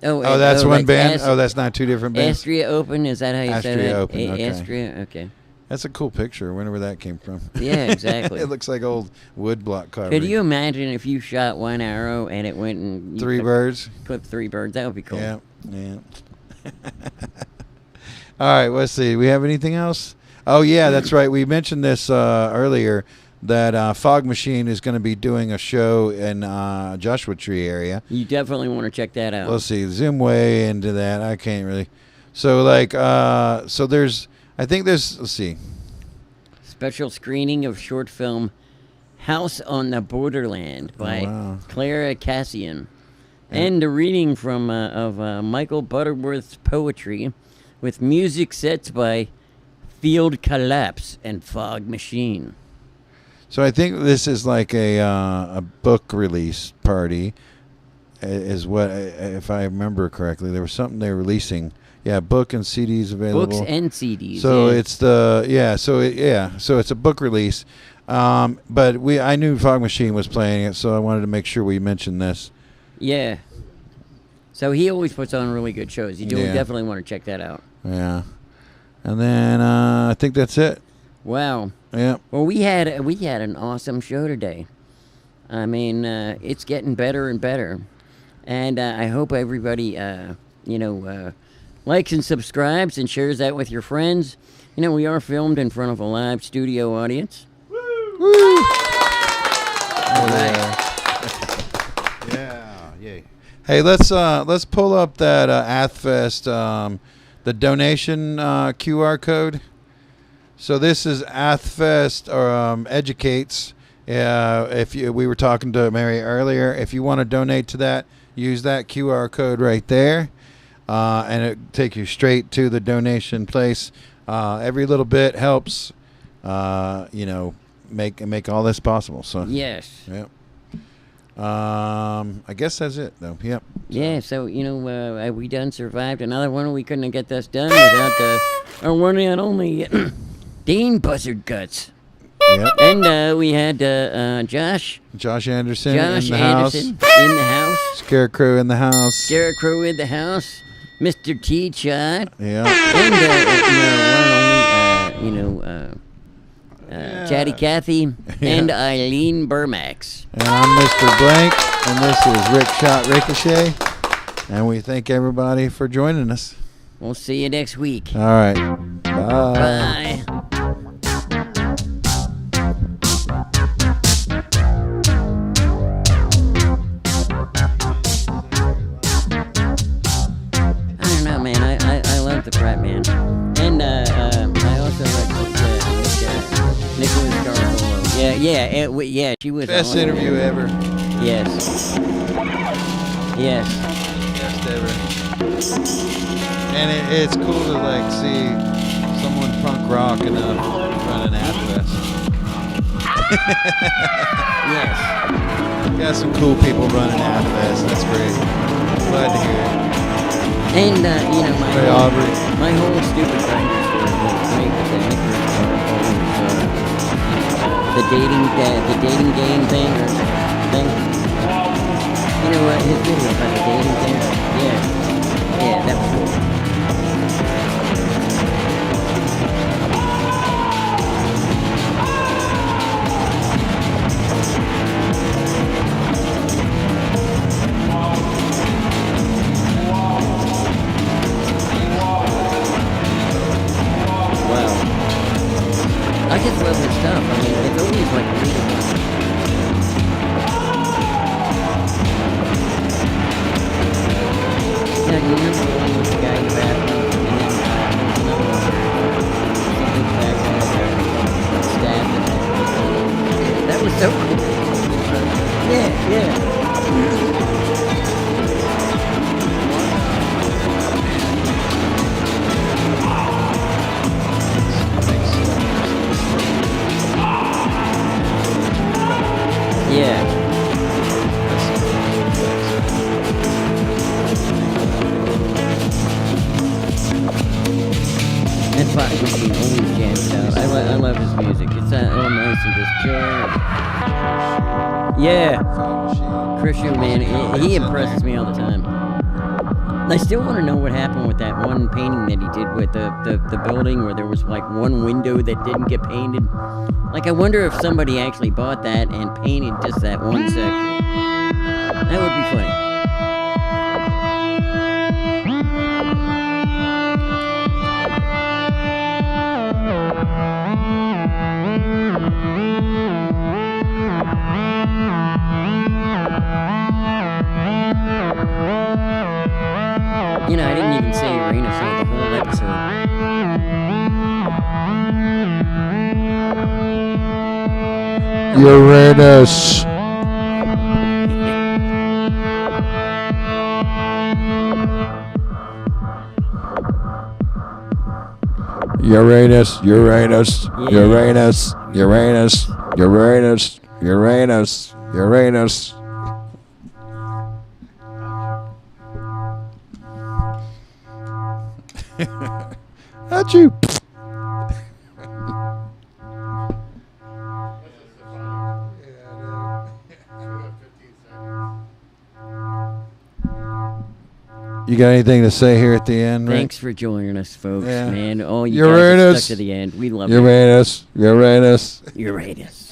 Oh, that's one like band. That's not two different bands. Astria Open. Is that how you say Astria that? Open. Okay. Astria. Okay. That's a cool picture. I wonder where that came from. Yeah, exactly. It looks like old wood block carving. Could you imagine if you shot one arrow and it went and three birds? Clip 3 birds. That would be cool. Yeah. All right. Let's see. We have anything else? Oh yeah, that's right. We mentioned this earlier that Phog Masheeen is going to be doing a show in Joshua Tree area. You definitely want to check that out. Let's see. Zoom way into that. I can't really. So so there's. I think there's. Let's see. Special screening of short film "House on the Borderland" by Clara Cassian, and a reading from of Michael Butterworth's poetry, with music sets by Field Collapse and Phog Masheeen. So I think this is like a book release party, is what, if I remember correctly. There was something they were releasing. Yeah, book and CDs available. Books and CDs. So it's so it's a book release. But I knew Phog Masheeen was playing it, so I wanted to make sure we mentioned this. Yeah. So he always puts on really good shows. You definitely want to check that out. Yeah. And then I think that's it. Wow. Yeah. Well, we had an awesome show today. I mean, it's getting better and better, and I hope everybody, likes and subscribes and shares that with your friends. We are filmed in front of a live studio audience. Woo! All right. Yeah. Yay. Hey, let's pull up that AthFest the donation QR code. So this is AthFest Educates. We were talking to Mary earlier. If you want to donate to that, use that QR code right there, and it take you straight to the donation place. Every little bit helps. Make all this possible. So yes. Yep. I guess that's it though. Yep. Yeah. So we done survived another one. We couldn't get this done without our one and only Dain Buzzard Guts. Yep. And we had Josh Anderssen in the house. Scarecrow in the house. Scarecrow in the house. Mr. T.Chodd. Yeah. And Chatty Cathy and Eileen Burmax. And I'm Mr. Blank, and this is Schott Ricochet. And we thank everybody for joining us. We'll see you next week. All right. Bye. Bye. I don't know, man. I love the Pratman. And I also like Nicholas Garofolo. Yeah, she was best interview ever. Yes. Best ever. And it's cool to Someone punk rock enough running AthFest. Yes. Got some cool people running AthFest. That's great. Glad to hear it. And you know, Hey, Aubrey. my whole stupid grinders were great with the the dating game thing. You know what? His video about the dating thing. Yeah, that was cool. I just love his stuff. I mean, it's always like readable. Now, you remember the one with the guy in the bathroom? And then another one something back there stabbed in there. That was so cool. Yeah. Yeah. And Prat Masheeen always jams out. I love his music. It's all nice and just chill. Yeah. Chris Grissom, man, he impresses me all the time. I still want to know what happened with that one painting that he did with the building where there was like one window that didn't get painted. Like, I wonder if somebody actually bought that and painted just that one section. That would be funny. You know, I didn't even say Uranus on the whole episode. Uranus. Uranus, Uranus, Uranus, Uranus, Uranus, Uranus, Uranus. At you. You got anything to say here at the end, Rick? Thanks for joining us, folks, Yeah. man. Oh, you Uranus. guys are stuck to the end. We love Uranus. Uranus. Uranus.